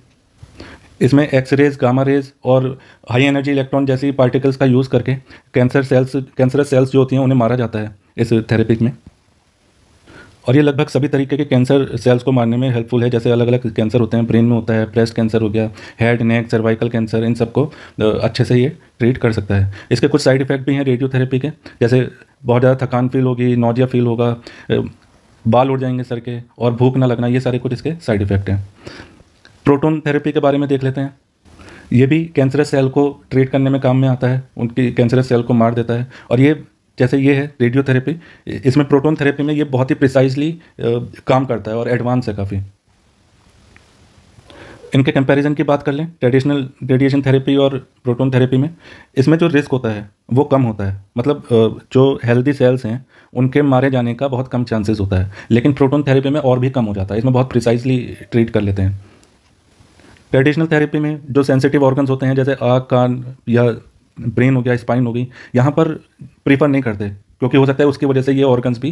इसमें एक्सरेज, गामा रेज और हाई एनर्जी इलेक्ट्रॉन जैसी पार्टिकल्स का यूज़ करके कैंसरस सेल्स जो होती हैं उन्हें मारा जाता है इस थेरेपी में। और ये लगभग सभी तरीके के कैंसर सेल्स को मारने में हेल्पफुल है। जैसे अलग अलग कैंसर होते हैं, ब्रेन में होता है, ब्रेस्ट कैंसर हो गया, हेड, नेक, सर्वाइकल कैंसर, इन सबको अच्छे से ये ट्रीट कर सकता है। इसके कुछ साइड इफ़ेक्ट भी हैं रेडियोथेरेपी के, जैसे बहुत ज़्यादा थकान फील होगी, नौजिया फील होगा, बाल उड़ जाएंगे सर के, और भूख ना लगना, ये सारे कुछ इसके साइड इफ़ेक्ट हैं। प्रोटोन थेरेपी के बारे में देख लेते हैं। ये भी कैंसरस सेल को ट्रीट करने में काम में आता है, उनकी कैंसरस सेल को मार देता है। और ये जैसे ये है रेडियोथेरेपी, इसमें प्रोटोन थेरेपी में ये बहुत ही प्रिसाइजली काम करता है और एडवांस है काफ़ी। इनके कंपैरिजन की बात कर लें, ट्रेडिशनल रेडिएशन थेरेपी और प्रोटोन थेरेपी में, इसमें जो रिस्क होता है वो कम होता है, मतलब जो हेल्दी सेल्स हैं उनके मारे जाने का बहुत कम चांसेस होता है। लेकिन प्रोटोन थेरेपी में और भी कम हो जाता है, इसमें बहुत प्रिसाइजली ट्रीट कर लेते हैं। ट्रेडिशनल थेरेपी में जो सेंसिटिव ऑर्गन्स होते हैं, जैसे आँख, कान या ब्रेन हो गया, स्पाइन हो गई, यहाँ पर प्रीफर नहीं करते, क्योंकि हो सकता है उसकी वजह से ये ऑर्गन्स भी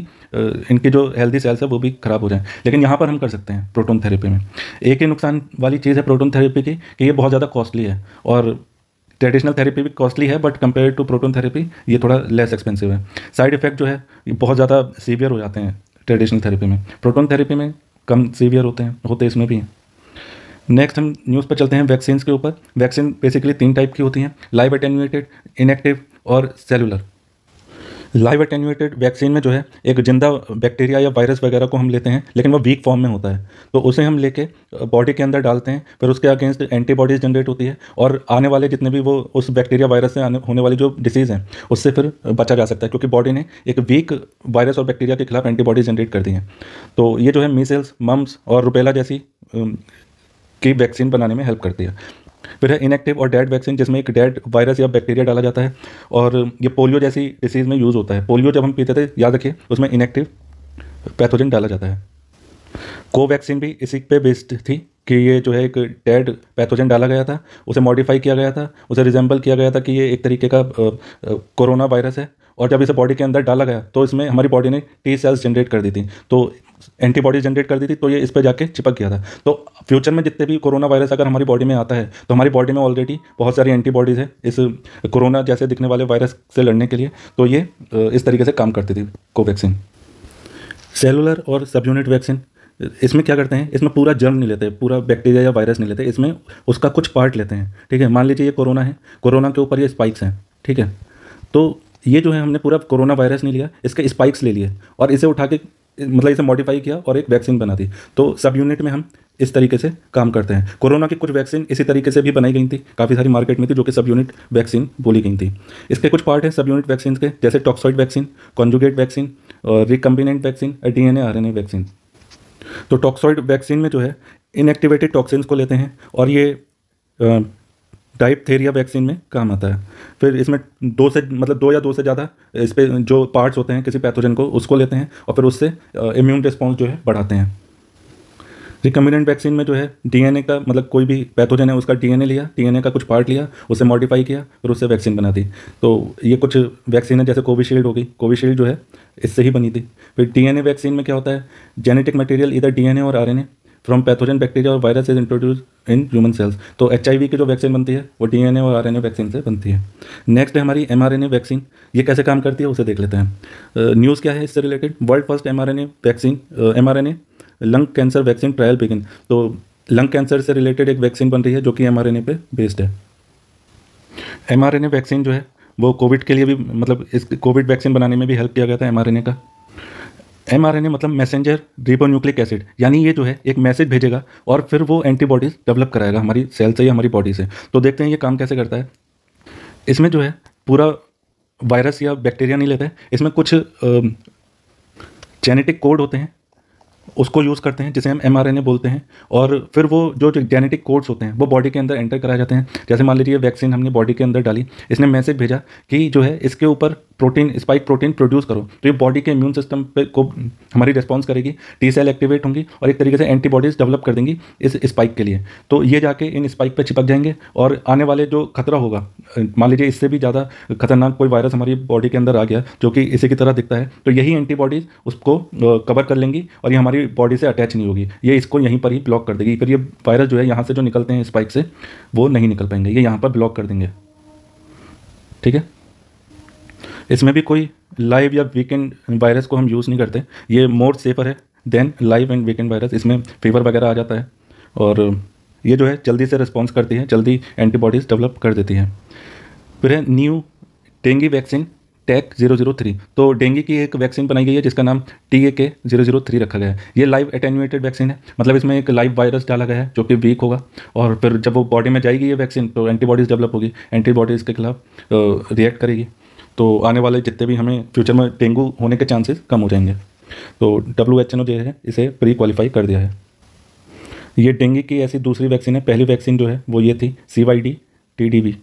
इनके जो हेल्दी सेल्स है वो भी ख़राब हो जाएं। लेकिन यहाँ पर हम कर सकते हैं प्रोटोन थेरेपी में। एक ही नुकसान वाली चीज़ है प्रोटोन थेरेपी की कि ये बहुत ज़्यादा कॉस्टली है, और ट्रेडिशनल थेरेपी भी कॉस्टली है, but compare to proton therapy ये थोड़ा लेस एक्सपेंसिव है। साइड इफेक्ट जो है ये बहुत ज़्यादा सीवियर हो जाते हैं ट्रेडिशनल थेरेपी में, प्रोटोन थेरेपी में कम सीवियर होते इसमें भी हैं। नेक्स्ट हम न्यूज़ पर चलते हैं वैक्सीन के ऊपर। वैक्सीन बेसिकली 3 टाइप की होती हैं, लाइव एटेन्यूएटेड, इनएक्टिव और सेलुलर। लाइव एटेन्यूएटेड वैक्सीन में जो है एक जिंदा बैक्टीरिया या वायरस वगैरह को हम लेते हैं, लेकिन वो वीक फॉर्म में होता है, तो उसे हम लेके बॉडी के अंदर डालते हैं, फिर उसके अगेंस्ट एंटीबॉडीज जनरेट होती है, और आने वाले जितने भी वो उस बैक्टीरिया वायरस से होने वाली जो डिसीज़ हैं उससे फिर बचा जा सकता है, क्योंकि बॉडी ने एक वीक वायरस और बैक्टीरिया के खिलाफ एंटीबॉडीज जनरेट कर दी हैं। तो ये जो है मीसल्स, मम्स और रुबेला जैसी की वैक्सीन बनाने में हेल्प करती है। फिर है इनएक्टिव और डेड वैक्सीन, जिसमें एक डेड वायरस या बैक्टीरिया डाला जाता है, और ये पोलियो जैसी डिसीज़ में यूज़ होता है। पोलियो जब हम पीते थे, याद रखिए, उसमें इनएक्टिव पैथोजन डाला जाता है। कोवैक्सीन भी इसी पे बेस्ड थी कि ये जो है एक डेड पैथोजन डाला गया था, उसे मॉडिफाई किया गया था, उसे रिजेंबल किया गया था कि ये एक तरीके का कोरोना वायरस है, और जब इसे बॉडी के अंदर डाला गया तो इसमें हमारी बॉडी ने T सेल्स जनरेट कर दी थी, तो एंटीबॉडीज जनरेट कर दी थी, तो ये इस पर जाके चिपक गया था। तो फ्यूचर में जितने भी कोरोना वायरस अगर हमारी बॉडी में आता है तो हमारी बॉडी में ऑलरेडी बहुत सारी एंटीबॉडीज़ है इस कोरोना जैसे दिखने वाले वायरस से लड़ने के लिए, तो ये इस तरीके से काम करती थी कोवैक्सीन। सेलुलर और सब यूनिट वैक्सीन, इसमें क्या करते हैं, इसमें पूरा जर्म नहीं लेते, पूरा बैक्टीरिया या वायरस नहीं लेते, इसमें उसका कुछ पार्ट लेते हैं। ठीक है, मान लीजिए ये कोरोना है, कोरोना के ऊपर ये स्पाइक्स हैं। ठीक है, तो ये जो है हमने पूरा कोरोना वायरस नहीं लिया, इसके स्पाइक्स ले लिए और इसे उठा के मतलब इसे मॉडिफाई किया और एक वैक्सीन बना दी। तो सब यूनिट में हम इस तरीके से काम करते हैं। कोरोना की कुछ वैक्सीन इसी तरीके से भी बनाई गई थी, काफ़ी सारी मार्केट में थी जो कि सब यूनिट वैक्सीन बोली गई थी। इसके कुछ पार्ट हैं सब यूनिट वैक्सीन के, जैसे टॉक्सॉइड वैक्सीन, कॉन्जुगेट वैक्सीन और रिकम्बिनेंट वैक्सीन और DNA RNA वैक्सीन। तो टॉक्सॉइड वैक्सीन में जो है इनएक्टिवेटेड टॉक्सिन्स को लेते हैं और ये डाइप्थेरिया वैक्सीन में काम आता है। फिर इसमें दो या दो से ज़्यादा इस पे जो पार्ट्स होते हैं किसी पैथोजन को, उसको लेते हैं और फिर उससे इम्यून रिस्पॉन्स जो है बढ़ाते हैं। रिकम्बिनेंट वैक्सीन में जो है DNA का मतलब कोई भी पैथोजन है उसका DNA लिया, DNA का कुछ पार्ट लिया, उसे मॉडिफाई किया, फिर उससे वैक्सीन बना दी। तो ये कुछ वैक्सीन है, जैसे कोविशील्ड हो गई, कोविशील्ड जो है इससे ही बनी थी। फिर DNA वैक्सीन में क्या होता है, जेनेटिक मटेरियल इधर DNA और RNA फ्रॉम पैथोजन बैक्टीरिया और virus is introduce in human cells. तो HIV की जो वैक्सीन बनती है वो DNA और RNA वैक्सीन से बनती है। नेक्स्ट है हमारी mRNA वैक्सीन, ये कैसे काम करती है उसे देख लेते हैं। न्यूज़ क्या है इससे related, world first mRNA vaccine, mRNA lung cancer vaccine trial begin. तो लंग कैंसर से रिलेटेड एक वैक्सीन बन रही है जो कि mRNA पे बेस्ड है। mRNA वैक्सीन जो है वो कोविड के लिए भी मतलब इस कोविड वैक्सीन बनाने में भी हेल्प किया गया था mRNA का। mRNA मतलब मैसेंजर रिबोन्यूक्लिक एसिड, यानी ये जो है एक मैसेज भेजेगा और फिर वो एंटीबॉडीज डेवलप कराएगा हमारी सेल से या हमारी बॉडी से। तो देखते हैं ये काम कैसे करता है। इसमें जो है पूरा वायरस या बैक्टीरिया नहीं लेता है, इसमें कुछ जेनेटिक कोड होते हैं, उसको यूज़ करते हैं जिसे हम mRNA बोलते हैं। और फिर वो जो जेनेटिक कोड्स होते हैं वो बॉडी के अंदर एंटर कराए जाते हैं। जैसे मान लीजिए वैक्सीन हमने बॉडी के अंदर डाली, इसने मैसेज भेजा कि जो है इसके ऊपर प्रोटीन, स्पाइक प्रोटीन प्रोड्यूस करो, तो ये बॉडी के इम्यून सिस्टम पे को हमारी रिस्पॉन्स करेगी, T सेल एक्टिवेट होंगी और एक तरीके से एंटीबॉडीज़ डेवलप कर देंगी इस स्पाइक के लिए। तो ये जाके इन स्पाइक पे चिपक जाएंगे और आने वाले जो खतरा होगा, मान लीजिए इससे भी ज़्यादा खतरनाक कोई वायरस हमारी बॉडी के अंदर आ गया जो कि इसी की तरह दिखता है, तो यही एंटीबॉडीज़ उसको कवर कर लेंगी और ये हमारी बॉडी से अटैच नहीं होगी, ये इसको यहीं पर ही ब्लॉक कर देगी। फिर ये वायरस जो है यहाँ से जो निकलते हैं स्पाइक से वो नहीं निकल पाएंगे, ये यहाँ पर ब्लॉक कर देंगे। ठीक है, इसमें भी कोई लाइव या वीकेंड वायरस को हम यूज़ नहीं करते, ये मोर सेफर है then live and weakened virus. इसमें फीवर वगैरह आ जाता है और ये जो है जल्दी से रिस्पॉन्स करती है, जल्दी एंटीबॉडीज़ डेवलप कर देती है। फिर है न्यू डेंगू वैक्सीन टैक 003। तो डेंगू की एक वैक्सीन बनाई गई है जिसका नाम TAK 003 रखा गया है। ये लाइव एटेन्यूएटेड वैक्सीन है, मतलब इसमें एक लाइव वायरस डाला गया है जो कि वीक होगा और फिर जब वो बॉडी में जाएगी ये वैक्सीन तो एंटीबॉडीज़ डेवलप होगी, एंटीबॉडीज़ के खिलाफ रिएक्ट करेगी, तो आने वाले जितने भी हमें फ्यूचर में डेंगू होने के चांसेस कम हो जाएंगे। तो WHO जो है इसे प्री क्वालिफाई कर दिया है। ये डेंगू की ऐसी दूसरी वैक्सीन है, पहली वैक्सीन जो है वो ये थी CYD TDV।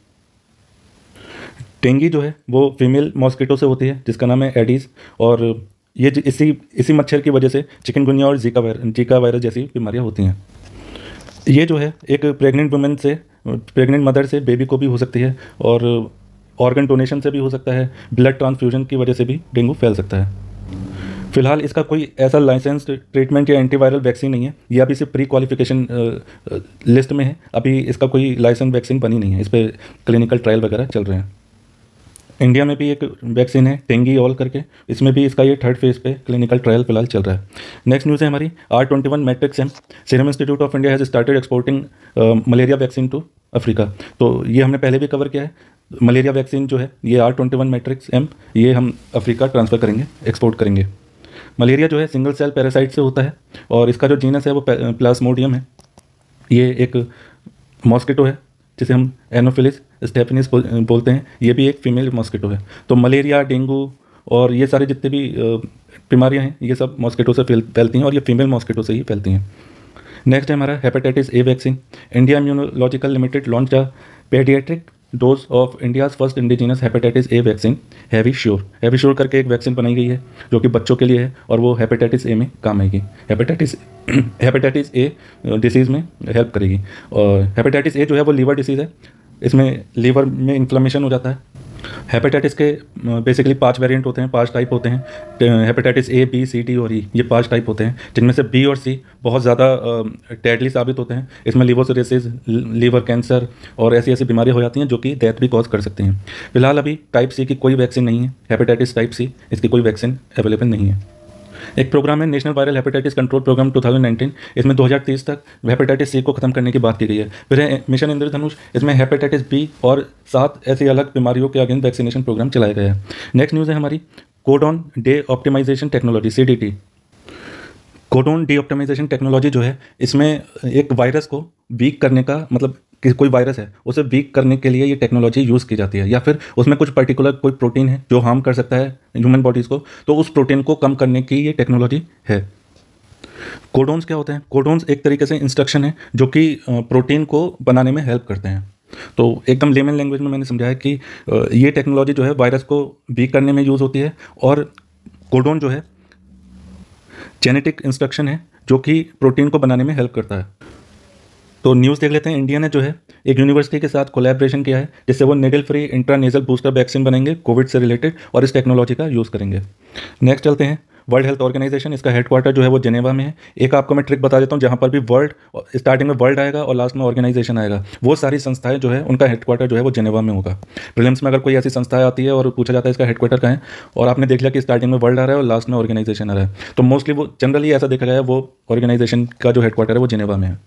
डेंगू जो है वो फीमेल मॉस्किटो से होती है जिसका नाम है एडीज़, और ये इसी मच्छर की वजह से चिकनगुनिया और जीका वायरस जैसी बीमारियां होती हैं। ये जो है एक प्रेग्नेंट मदर से बेबी को भी हो सकती है और ऑर्गन डोनेशन से भी हो सकता है, ब्लड ट्रांसफ्यूजन की वजह से भी डेंगू फैल सकता है। फिलहाल इसका कोई ऐसा लाइसेंस ट्रीटमेंट या एंटीवायरल वैक्सीन नहीं है, ये अभी सिर्फ प्री क्वालिफिकेशन लिस्ट में है, अभी इसका कोई लाइसेंस वैक्सीन बनी नहीं है, इस पर क्लिनिकल ट्रायल वगैरह चल रहे हैं। इंडिया में भी एक वैक्सीन है टेंगी ऑल करके, इसमें भी इसका ये 3rd फेज़ पे क्लिनिकल ट्रायल फिलहाल चल रहा है। नेक्स्ट न्यूज़ है हमारी R21 matrix M। Serum Institute of India has started exporting malaria vaccine to Africa. तो ये हमने पहले भी कवर किया है, मलेरिया वैक्सीन जो है ये R21 मैट्रिक्स M ये हम अफ्रीका ट्रांसफ़र करेंगे, एक्सपोर्ट करेंगे। मलेरिया जो है सिंगल सेल पैरासाइट से होता है और इसका जो जीनस है वो प्लाज्मोडियम है। ये एक मॉस्किटो है जिसे हम एनोफिलिस स्टेफिनिस बोलते हैं, ये भी एक फीमेल मॉस्किटो है। तो मलेरिया, डेंगू और ये सारे जितने भी बीमारियां हैं ये सब मॉस्किटो से फैलती हैं और ये फीमेल मॉस्किटो से ही फैलती हैं। नेक्स्ट है हमारा hepatitis A vaccine. India immunological limited launch a paediatric dose of India's first indigenous hepatitis A vaccine heavy sure करके एक वैक्सीन बनाई गई है जो कि बच्चों के लिए है और वो हेपेटाइटिस A में काम आएगी, हेपेटाइटिस A डिसीज़ में हेल्प करेगी। और हेपेटाइटिस A जो है वो लीवर डिसीज़ है, इसमें लीवर में इन्फ्लेमेशन हो जाता है। हेपेटाइटिस के बेसिकली 5 वेरिएंट होते हैं, 5 टाइप होते हैं, hepatitis A, B, C, D और E, ये 5 टाइप होते हैं, जिनमें से B और C बहुत ज़्यादा डेडली साबित होते हैं। इसमें लिवोसिरोसिस, लीवर कैंसर और ऐसी ऐसी बीमारियां हो जाती हैं जो कि डेथ भी कॉज कर सकती हैं। फिलहाल अभी टाइप C की कोई वैक्सीन नहीं है, हेपेटाइटिस टाइप C इसकी कोई वैक्सीन अवेलेबल नहीं है। एक प्रोग्राम है national viral hepatitis control programme 2019, इसमें 2030 तक हेपेटाइटिस सी को खत्म करने की बात की गई है। फिर है मिशन इंद्रधनुष, इसमें हेपेटाइटिस बी और 7 ऐसी अलग बीमारियों के अगेंस्ट वैक्सीनेशन प्रोग्राम चलाया गया है। नेक्स्ट न्यूज़ है हमारी codon day optimisation technology CDT। Codon day optimisation technology जो है, इसमें एक वायरस को वीक करने का मतलब कि कोई वायरस है उसे वीक करने के लिए ये टेक्नोलॉजी यूज़ की जाती है, या फिर उसमें कुछ पर्टिकुलर कोई प्रोटीन है जो हार्म कर सकता है ह्यूमन बॉडीज़ को, तो उस प्रोटीन को कम करने की ये टेक्नोलॉजी है। कोडोन्स क्या होते हैं? कोडोन्स एक तरीके से इंस्ट्रक्शन है जो कि प्रोटीन को बनाने में हेल्प करते हैं। तो एकदम लेमन लैंग्वेज में मैंने समझाया कि ये टेक्नोलॉजी जो है वायरस को वीक करने में यूज़ होती है, और कोडोन जो है जेनेटिक इंस्ट्रक्शन है जो कि प्रोटीन को बनाने में हेल्प करता है। तो न्यूज़ देख लेते हैं। इंडिया ने जो है एक यूनिवर्सिटी के साथ कोलैबोरेशन किया है, जिससे वो needle free intranasal booster vaccine बनेंगे कोविड से रिलेटेड, और इस टेक्नोलॉजी का यूज़ करेंगे। नेक्स्ट चलते हैं। वर्ल्ड हेल्थ ऑर्गेनाइजेशन, इसका हेडक्वार्टर जो है वो जेनेवा में है। एक आपको मैं ट्रिक बता देता हूँ, जहाँ पर भी वर्ल्ड स्टार्टिंग में वर्ल्ड आएगा और लास्ट में ऑर्गेनाइजेशन आएगा, वो सारी संस्थाएं जो है उनका हेडक्वार्टर जो है वो जेनेवा में होगा। प्रीलिम्स में अगर कोई ऐसी संस्था आती है और पूछा जाता है इसका हेडक्वार्टर कहाँ है, और आपने देख लिया कि स्टार्टिंग में वर्ल्ड आ रहा है और लास्ट में ऑर्गेनाइजेशन आ रहा है, तो मोस्टली वो जनरली ऐसा देखा गया है वो ऑर्गेनाइजेशन का जो हेडक्वार्टर है वो जेनेवा में है।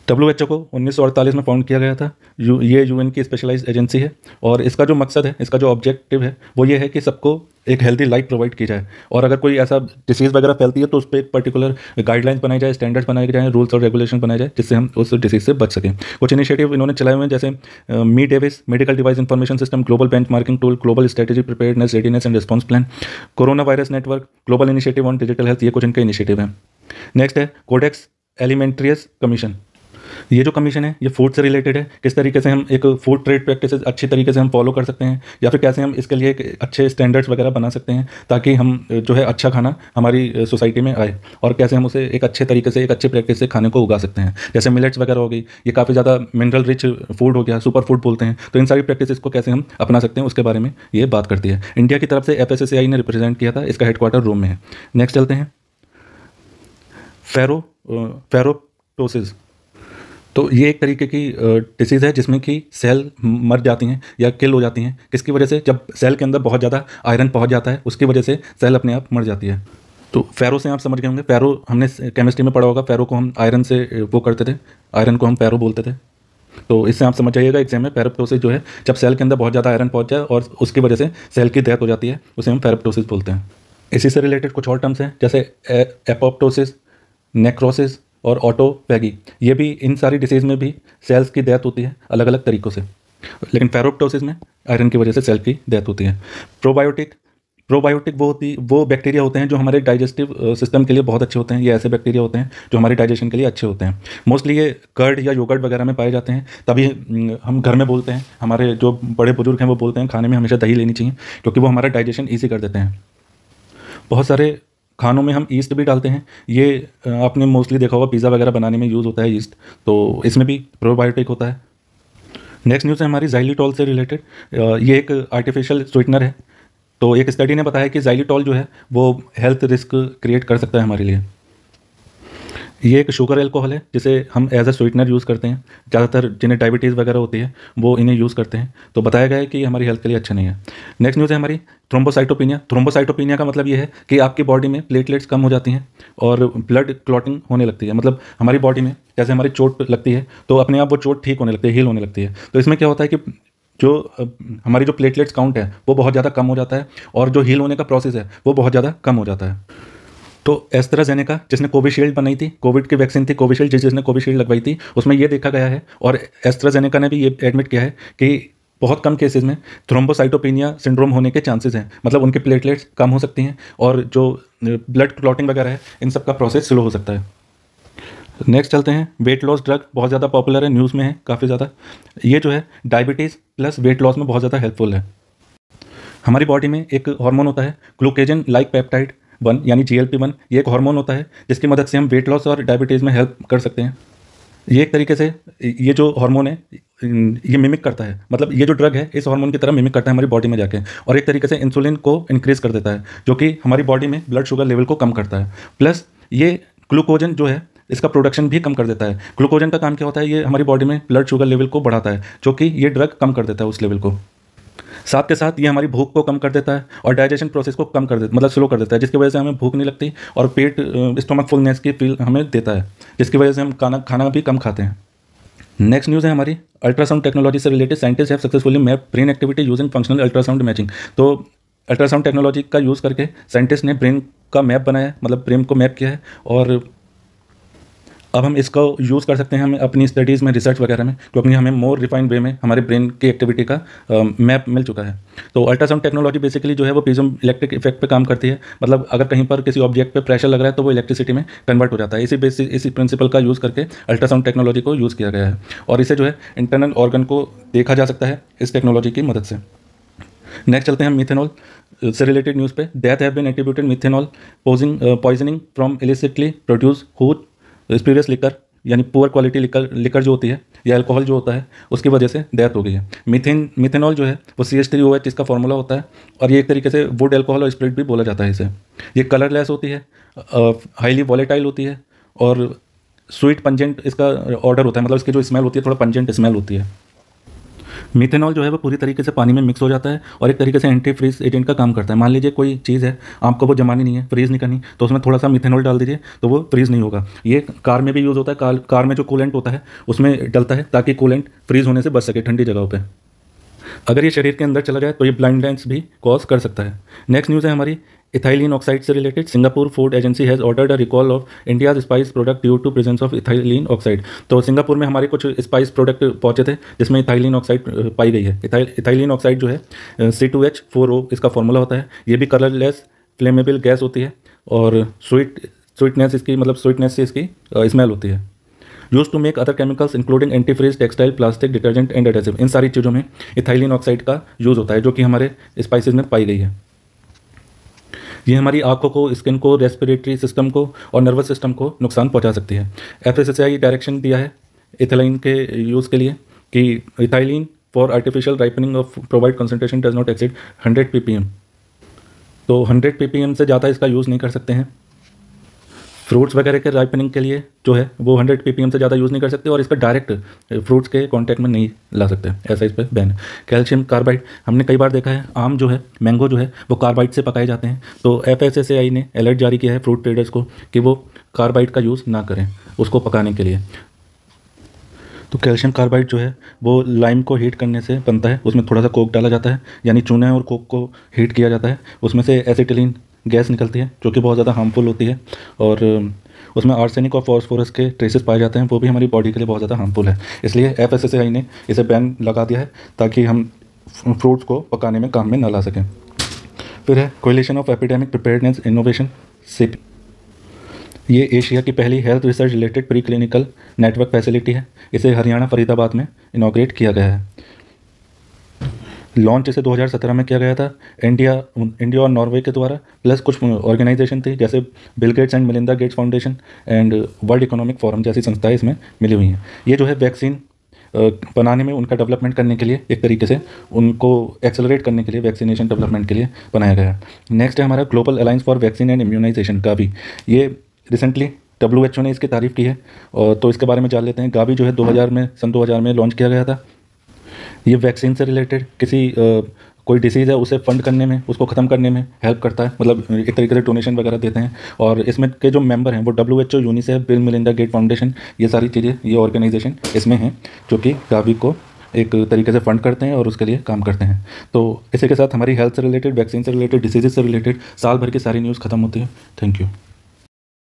WHO को 1948 में फाउंड किया गया था। ये UN की स्पेशलाइज्ड एजेंसी है, और इसका जो मकसद है, इसका जो ऑब्जेक्टिव है वो ये है कि सबको एक हेल्दी लाइफ प्रोवाइड की जाए, और अगर कोई ऐसा डिसीज़ वगैरह फैलती है तो उस पर एक पर्टिकुलर गाइडलाइंस बनाई जाए, स्टैंडर्ड्स बनाए जाए, रूल्स और रेगुलेशन बनाए जाए, जिससे हम उस डिसीज़ से बच सकें। कुछ इनिशिएटिव इन्होंने चलाए हुए हैं, जैसे MeDevIS medical device information system, global benchmarking tool, global strategy preparedness readiness and response plan, corona virus network, global initiative on digital health, ये कुछ इनके इनिशिएटिव हैं। नेक्स्ट है कोडेक्स एलिमेंट्रियस कमीशन। ये जो कमीशन है ये फूड से रिलेटेड है, किस तरीके से हम एक फूड ट्रेड प्रैक्टिस अच्छी तरीके से हम फॉलो कर सकते हैं, या फिर कैसे हम इसके लिए एक अच्छे स्टैंडर्ड्स वगैरह बना सकते हैं ताकि हम जो है अच्छा खाना हमारी सोसाइटी में आए, और कैसे हम उसे एक अच्छे तरीके से एक अच्छे प्रैक्टिस से खाने को उगा सकते हैं। जैसे मिलेट्स वगैरह हो गई, ये काफ़ी ज़्यादा मिनरल रिच फूड हो गया, सुपर फूड बोलते हैं, तो इन सारी प्रैक्टिस को कैसे हम अपना सकते हैं उसके बारे में ये बात करती है। इंडिया की तरफ से FSSAI ने रिप्रेजेंट किया था, इसका हेडक्वार्टर रोम में है। नेक्स्ट चलते हैं। फेरोटोसिस, तो ये एक तरीके की डिसीज़ है जिसमें कि सेल मर जाती हैं या किल हो जाती हैं। किसकी वजह से? जब सेल के अंदर बहुत ज़्यादा आयरन पहुंच जाता है, उसकी वजह से सेल अपने आप मर जाती है। तो फेरो से आप समझ गए होंगे, फेरो हमने केमिस्ट्री में पढ़ा होगा, फेरो को हम आयरन से वो करते थे, आयरन को हम फेरो बोलते थे। तो इससे आप समझ जाइएगा एग्जाम में, फेरोप्टोसिस जो है जब सेल के अंदर बहुत ज़्यादा आयरन पहुँच जाए और उसकी वजह से सेल की डेथ हो जाती है, उसे हम फेरोप्टोसिस बोलते हैं। इसी से रिलेटेड कुछ और टर्म्स हैं, जैसे एपोप्टोसिस, नेक्रोसिस और ऑटोफैगी। ये भी इन सारी डिसीज़ में भी सेल्स की डेथ होती है अलग अलग तरीक़ों से, लेकिन फेरोप्टोसिस में आयरन की वजह से सेल की डेथ होती है। प्रोबायोटिक वो बैक्टीरिया होते हैं जो हमारे डाइजेस्टिव सिस्टम के लिए बहुत अच्छे होते हैं। ये ऐसे बैक्टीरिया होते हैं जो हमारे डाइजेशन के लिए अच्छे होते हैं। मोस्टली ये कर्ड या योगर्ट वगैरह में पाए जाते हैं, तभी हम घर में बोलते हैं, हमारे जो बड़े बुजुर्ग हैं वो बोलते हैं खाने में हमेशा दही लेनी चाहिए, क्योंकि वो हमारा डाइजेशन ईजी कर देते हैं। बहुत सारे खानों में हम ईस्ट भी डालते हैं, ये आपने मोस्टली देखा होगा पिज़्ज़ा वगैरह बनाने में यूज़ होता है ईस्ट, तो इसमें भी प्रोबायोटिक होता है। नेक्स्ट न्यूज़ है हमारी ज़ाइलिटॉल से रिलेटेड। ये एक आर्टिफिशियल स्वीटनर है। तो एक स्टडी ने बताया कि ज़ाइलिटॉल जो है वो हेल्थ रिस्क क्रिएट कर सकता है हमारे लिए। ये एक शुगर एल्कोहल है जिसे हम एज अ स्वीटनर यूज़ करते हैं, ज़्यादातर जिन्हें डायबिटीज़ वगैरह होती है वो इन्हें यूज़ करते हैं, तो बताया गया है कि हमारी हेल्थ के लिए अच्छा नहीं है। नेक्स्ट न्यूज़ है हमारी थ्रोम्बोसाइटोपिनिया। थ्रोम्बोसाइटोपिनिया का मतलब ये है कि आपकी बॉडी में प्लेटलेट्स कम हो जाती हैं और ब्लड क्लॉटिंग होने लगती है। मतलब हमारी बॉडी में जैसे हमारी चोट लगती है तो अपने आप वो चोट ठीक होने लगती है, हील होने लगती है। तो इसमें क्या होता है कि जो हमारी जो प्लेटलेट्स काउंट है वो बहुत ज़्यादा कम हो जाता है, और जो हील होने का प्रोसेस है वो बहुत ज़्यादा कम हो जाता है। तो एस्ट्राजेनेका जिसने कोविशील्ड बनाई थी, कोविड की वैक्सीन थी कोविशील्ड, जिसने कोविशील्ड लगवाई थी, उसमें ये देखा गया है, और एस्ट्राजेनेका ने भी ये एडमिट किया है कि बहुत कम केसेस में थ्रोम्बोसाइटोपिनिया सिंड्रोम होने के चांसेस हैं। मतलब उनके प्लेटलेट्स कम हो सकती हैं और जो ब्लड क्लॉटिंग वगैरह है इन सब का प्रोसेस स्लो हो सकता है। नेक्स्ट चलते हैं। वेट लॉस ड्रग बहुत ज़्यादा पॉपुलर है, न्यूज़ में है काफ़ी ज़्यादा। ये जो है डायबिटीज़ प्लस वेट लॉस में बहुत ज़्यादा हेल्पफुल है। हमारी बॉडी में एक हार्मोन होता है ग्लूकेजन लाइक पेप्टाइड 1 यानी GLP-1। ये एक हार्मोन होता है जिसकी मदद से हम वेट लॉस और डायबिटीज़ में हेल्प कर सकते हैं। ये एक तरीके से ये जो हार्मोन है ये मिमिक करता है, मतलब ये जो ड्रग है इस हार्मोन की तरह मिमिक करता है हमारी बॉडी में जाके, और एक तरीके से इंसुलिन को इंक्रीज़ कर देता है जो कि हमारी बॉडी में ब्लड शुगर लेवल को कम करता है। प्लस ये ग्लूकोजन जो है इसका प्रोडक्शन भी कम कर देता है। ग्लूकोजन का काम क्या होता है? ये हमारी बॉडी में ब्लड शुगर लेवल को बढ़ाता है, जो कि ये ड्रग कम कर देता है उस लेवल को। साथ के साथ ये हमारी भूख को कम कर देता है और डाइजेशन प्रोसेस को कम कर देता मतलब स्लो कर देता है, जिसकी वजह से हमें भूख नहीं लगती और पेट स्टोमक फुलनेस की फील हमें देता है, जिसकी वजह से हम खाना भी कम खाते हैं। नेक्स्ट न्यूज़ है हमारी अल्ट्रासाउंड टेक्नोलॉजी से related. Scientist have successfully map brain activity using functional ultrasound matching. तो अल्ट्रासाउंड टेक्नोलॉजी का यूज़ करके साइंटिस्ट ने ब्रेन का मैप बनाया, मतलब ब्रेन को मैप किया है, और अब हम इसको यूज़ कर सकते हैं हमें अपनी स्टडीज़ में, रिसर्च वगैरह में, क्योंकि हमें मोर रिफाइंड वे में हमारे ब्रेन की एक्टिविटी का मैप मिल चुका है। तो अल्ट्रासाउंड टेक्नोलॉजी बेसिकली जो है वो प्रिज्म इलेक्ट्रिक इफेक्ट पे काम करती है, मतलब अगर कहीं पर किसी ऑब्जेक्ट पे प्रेशर लग रहा है तो वो इलेक्ट्रिसिटी में कन्वर्ट हो जाता है। इसी प्रिंसिपल का यूज़ करके अल्ट्रासाउंड टेक्नोलॉजी को यूज़ किया गया है, और इसे जो है इंटरनल ऑर्गन को देखा जा सकता है इस टेक्नोलॉजी की मदद से। नेक्स्ट चलते हैं हम मिथेनॉल से रिलेटेड न्यूज़ पे। Death have been attributed methanol poisoning from illicitly produce hood spurious liquor, यानी पुअर क्वालिटी लिकर जो होती है या अल्कोहल जो होता है उसकी वजह से डेथ हो गई है। मिथेनॉल जो है वो CH3OH इसका फॉर्मूला होता है, और ये एक तरीके से वुड अल्कोहल और स्पिरिट भी बोला जाता है इसे। ये कलरलेस होती है, हाईली वॉलेटाइल होती है, और स्वीट पंजेंट इसका ऑर्डर होता है, मतलब इसकी जो स्मेल होती है थोड़ा पंजेंट स्मेल होती है। मिथेनॉल जो है वो पूरी तरीके से पानी में मिक्स हो जाता है और एक तरीके से एंटी फ्रीज एजेंट का काम करता है। मान लीजिए कोई चीज़ है, आपको वो जमानी नहीं है, फ्रीज़ नहीं करनी, तो उसमें थोड़ा सा मिथेनॉल डाल दीजिए तो वो फ्रीज़ नहीं होगा। ये कार में भी यूज़ होता है, कार में जो कूलेंट होता है उसमें डलता है ताकि कूलेंट फ्रीज़ होने से बच सके ठंडी जगहों पर। अगर ये शरीर के अंदर चला जाए तो ये ब्लाइंडनेस भी कॉज कर सकता है। नेक्स्ट न्यूज़ है हमारी इथाइलिन ऑक्साइड से related. Singapore food agency has ordered a recall of India's spice product due to presence of ethylene oxide. तो सिंगापुर में हमारे कुछ स्पाइस प्रोडक्ट पहुंचे थे जिसमें इथाइलिन ऑक्साइड पाई गई है। इथाइलिन ऑक्साइड जो है C2H4O इसका फॉर्मूला होता है। ये भी कलरलेस फ्लेमेबल गैस होती है, और स्वीटनेस इसकी, मतलब स्वीटनेस से इसकी स्मेल होती है। Use to make other chemicals including antifreeze, textile, plastic, detergent and adhesive. इन सारी चीज़ों में इथाइलिन ऑक्साइड का यूज़ होता है जो कि हमारे स्पाइसेस में पाई गई है। ये हमारी आंखों को, स्किन को, रेस्पिरेटरी सिस्टम को और नर्वस सिस्टम को नुकसान पहुंचा सकती है। FSSAI डायरेक्शन दिया है इथाइलिन के यूज़ के लिए कि ethylene for artificial ripening of provide concentration does not exceed 100 ppm। तो 100 ppm से ज़्यादा इसका यूज़ नहीं कर सकते हैं। फ्रूट्स वगैरह के राइपनिंग के लिए जो है वो 100 ppm से ज़्यादा यूज़ नहीं कर सकते, और इसका डायरेक्ट फ्रूट्स के कांटेक्ट में नहीं ला सकते, ऐसा इस पर बैन है। कैल्शियम कार्बाइड हमने कई बार देखा है, आम जो है, मैंगो जो है वो कार्बाइड से पकाए जाते हैं। तो FSSAI ने अलर्ट जारी किया है फ्रूट ट्रेडर्स को कि वो कार्बाइड का यूज़ ना करें उसको पकाने के लिए। तो कैल्शियम कार्बाइड जो है वो लाइम को हीट करने से बनता है, उसमें थोड़ा सा कोक डाला जाता है, यानी चूना और कोक को हीट किया जाता है, उसमें से एसिटिलीन गैस निकलती है जो कि बहुत ज़्यादा हार्मफुल होती है, और उसमें आर्सेनिक और फॉस्फोरस के ट्रेसेस पाए जाते हैं, वो भी हमारी बॉडी के लिए बहुत ज़्यादा हार्मफुल है। इसलिए FSSAI ने इसे बैन लगा दिया है ताकि हम फ्रूट्स को पकाने में काम में ना ला सकें। फिर है coalition of epidemic preparedness innovation SIP। ये एशिया की पहली health research related pre clinical network facility है। इसे हरियाणा फरीदाबाद में इनॉग्रेट किया गया है। लॉन्च इसे 2017 में किया गया था इंडिया और नॉर्वे के द्वारा, प्लस कुछ ऑर्गेनाइजेशन थी जैसे Bill Gates and Melinda Gates foundation and world economic forum जैसी संस्थाएं इसमें मिली हुई हैं। ये जो है वैक्सीन बनाने में, उनका डेवलपमेंट करने के लिए, एक तरीके से उनको एक्सेलरेट करने के लिए, वैक्सीनेशन डेवलपमेंट के लिए बनाया गया है। नेक्स्ट है हमारा global alliance for vaccine and immunisation Gavi. ये रिसेंटली WHO ने इसकी तारीफ़ की है, और तो इसके बारे में जान लेते हैं। गावी जो है सन 2000 में लॉन्च किया गया था। ये वैक्सीन से रिलेटेड किसी कोई डिसीज़ है उसे फंड करने में, उसको ख़त्म करने में हेल्प करता है, मतलब एक तरीके से डोनेशन वगैरह देते हैं। और इसमें के जो मेंबर हैं वो WHO, UNICEF, Bill Melinda Gate foundation, ये सारी चीज़ें, ये ऑर्गेनाइजेशन इसमें हैं जो कि गावी को एक तरीके से फंड करते हैं और उसके लिए काम करते हैं। तो इसी के साथ हमारी हेल्थ से रिलेटेड, वैक्सीन से रिलेटेड, डिसीज़ से रिलेटेड साल भर की सारी न्यूज़ खत्म होती है। Thank you.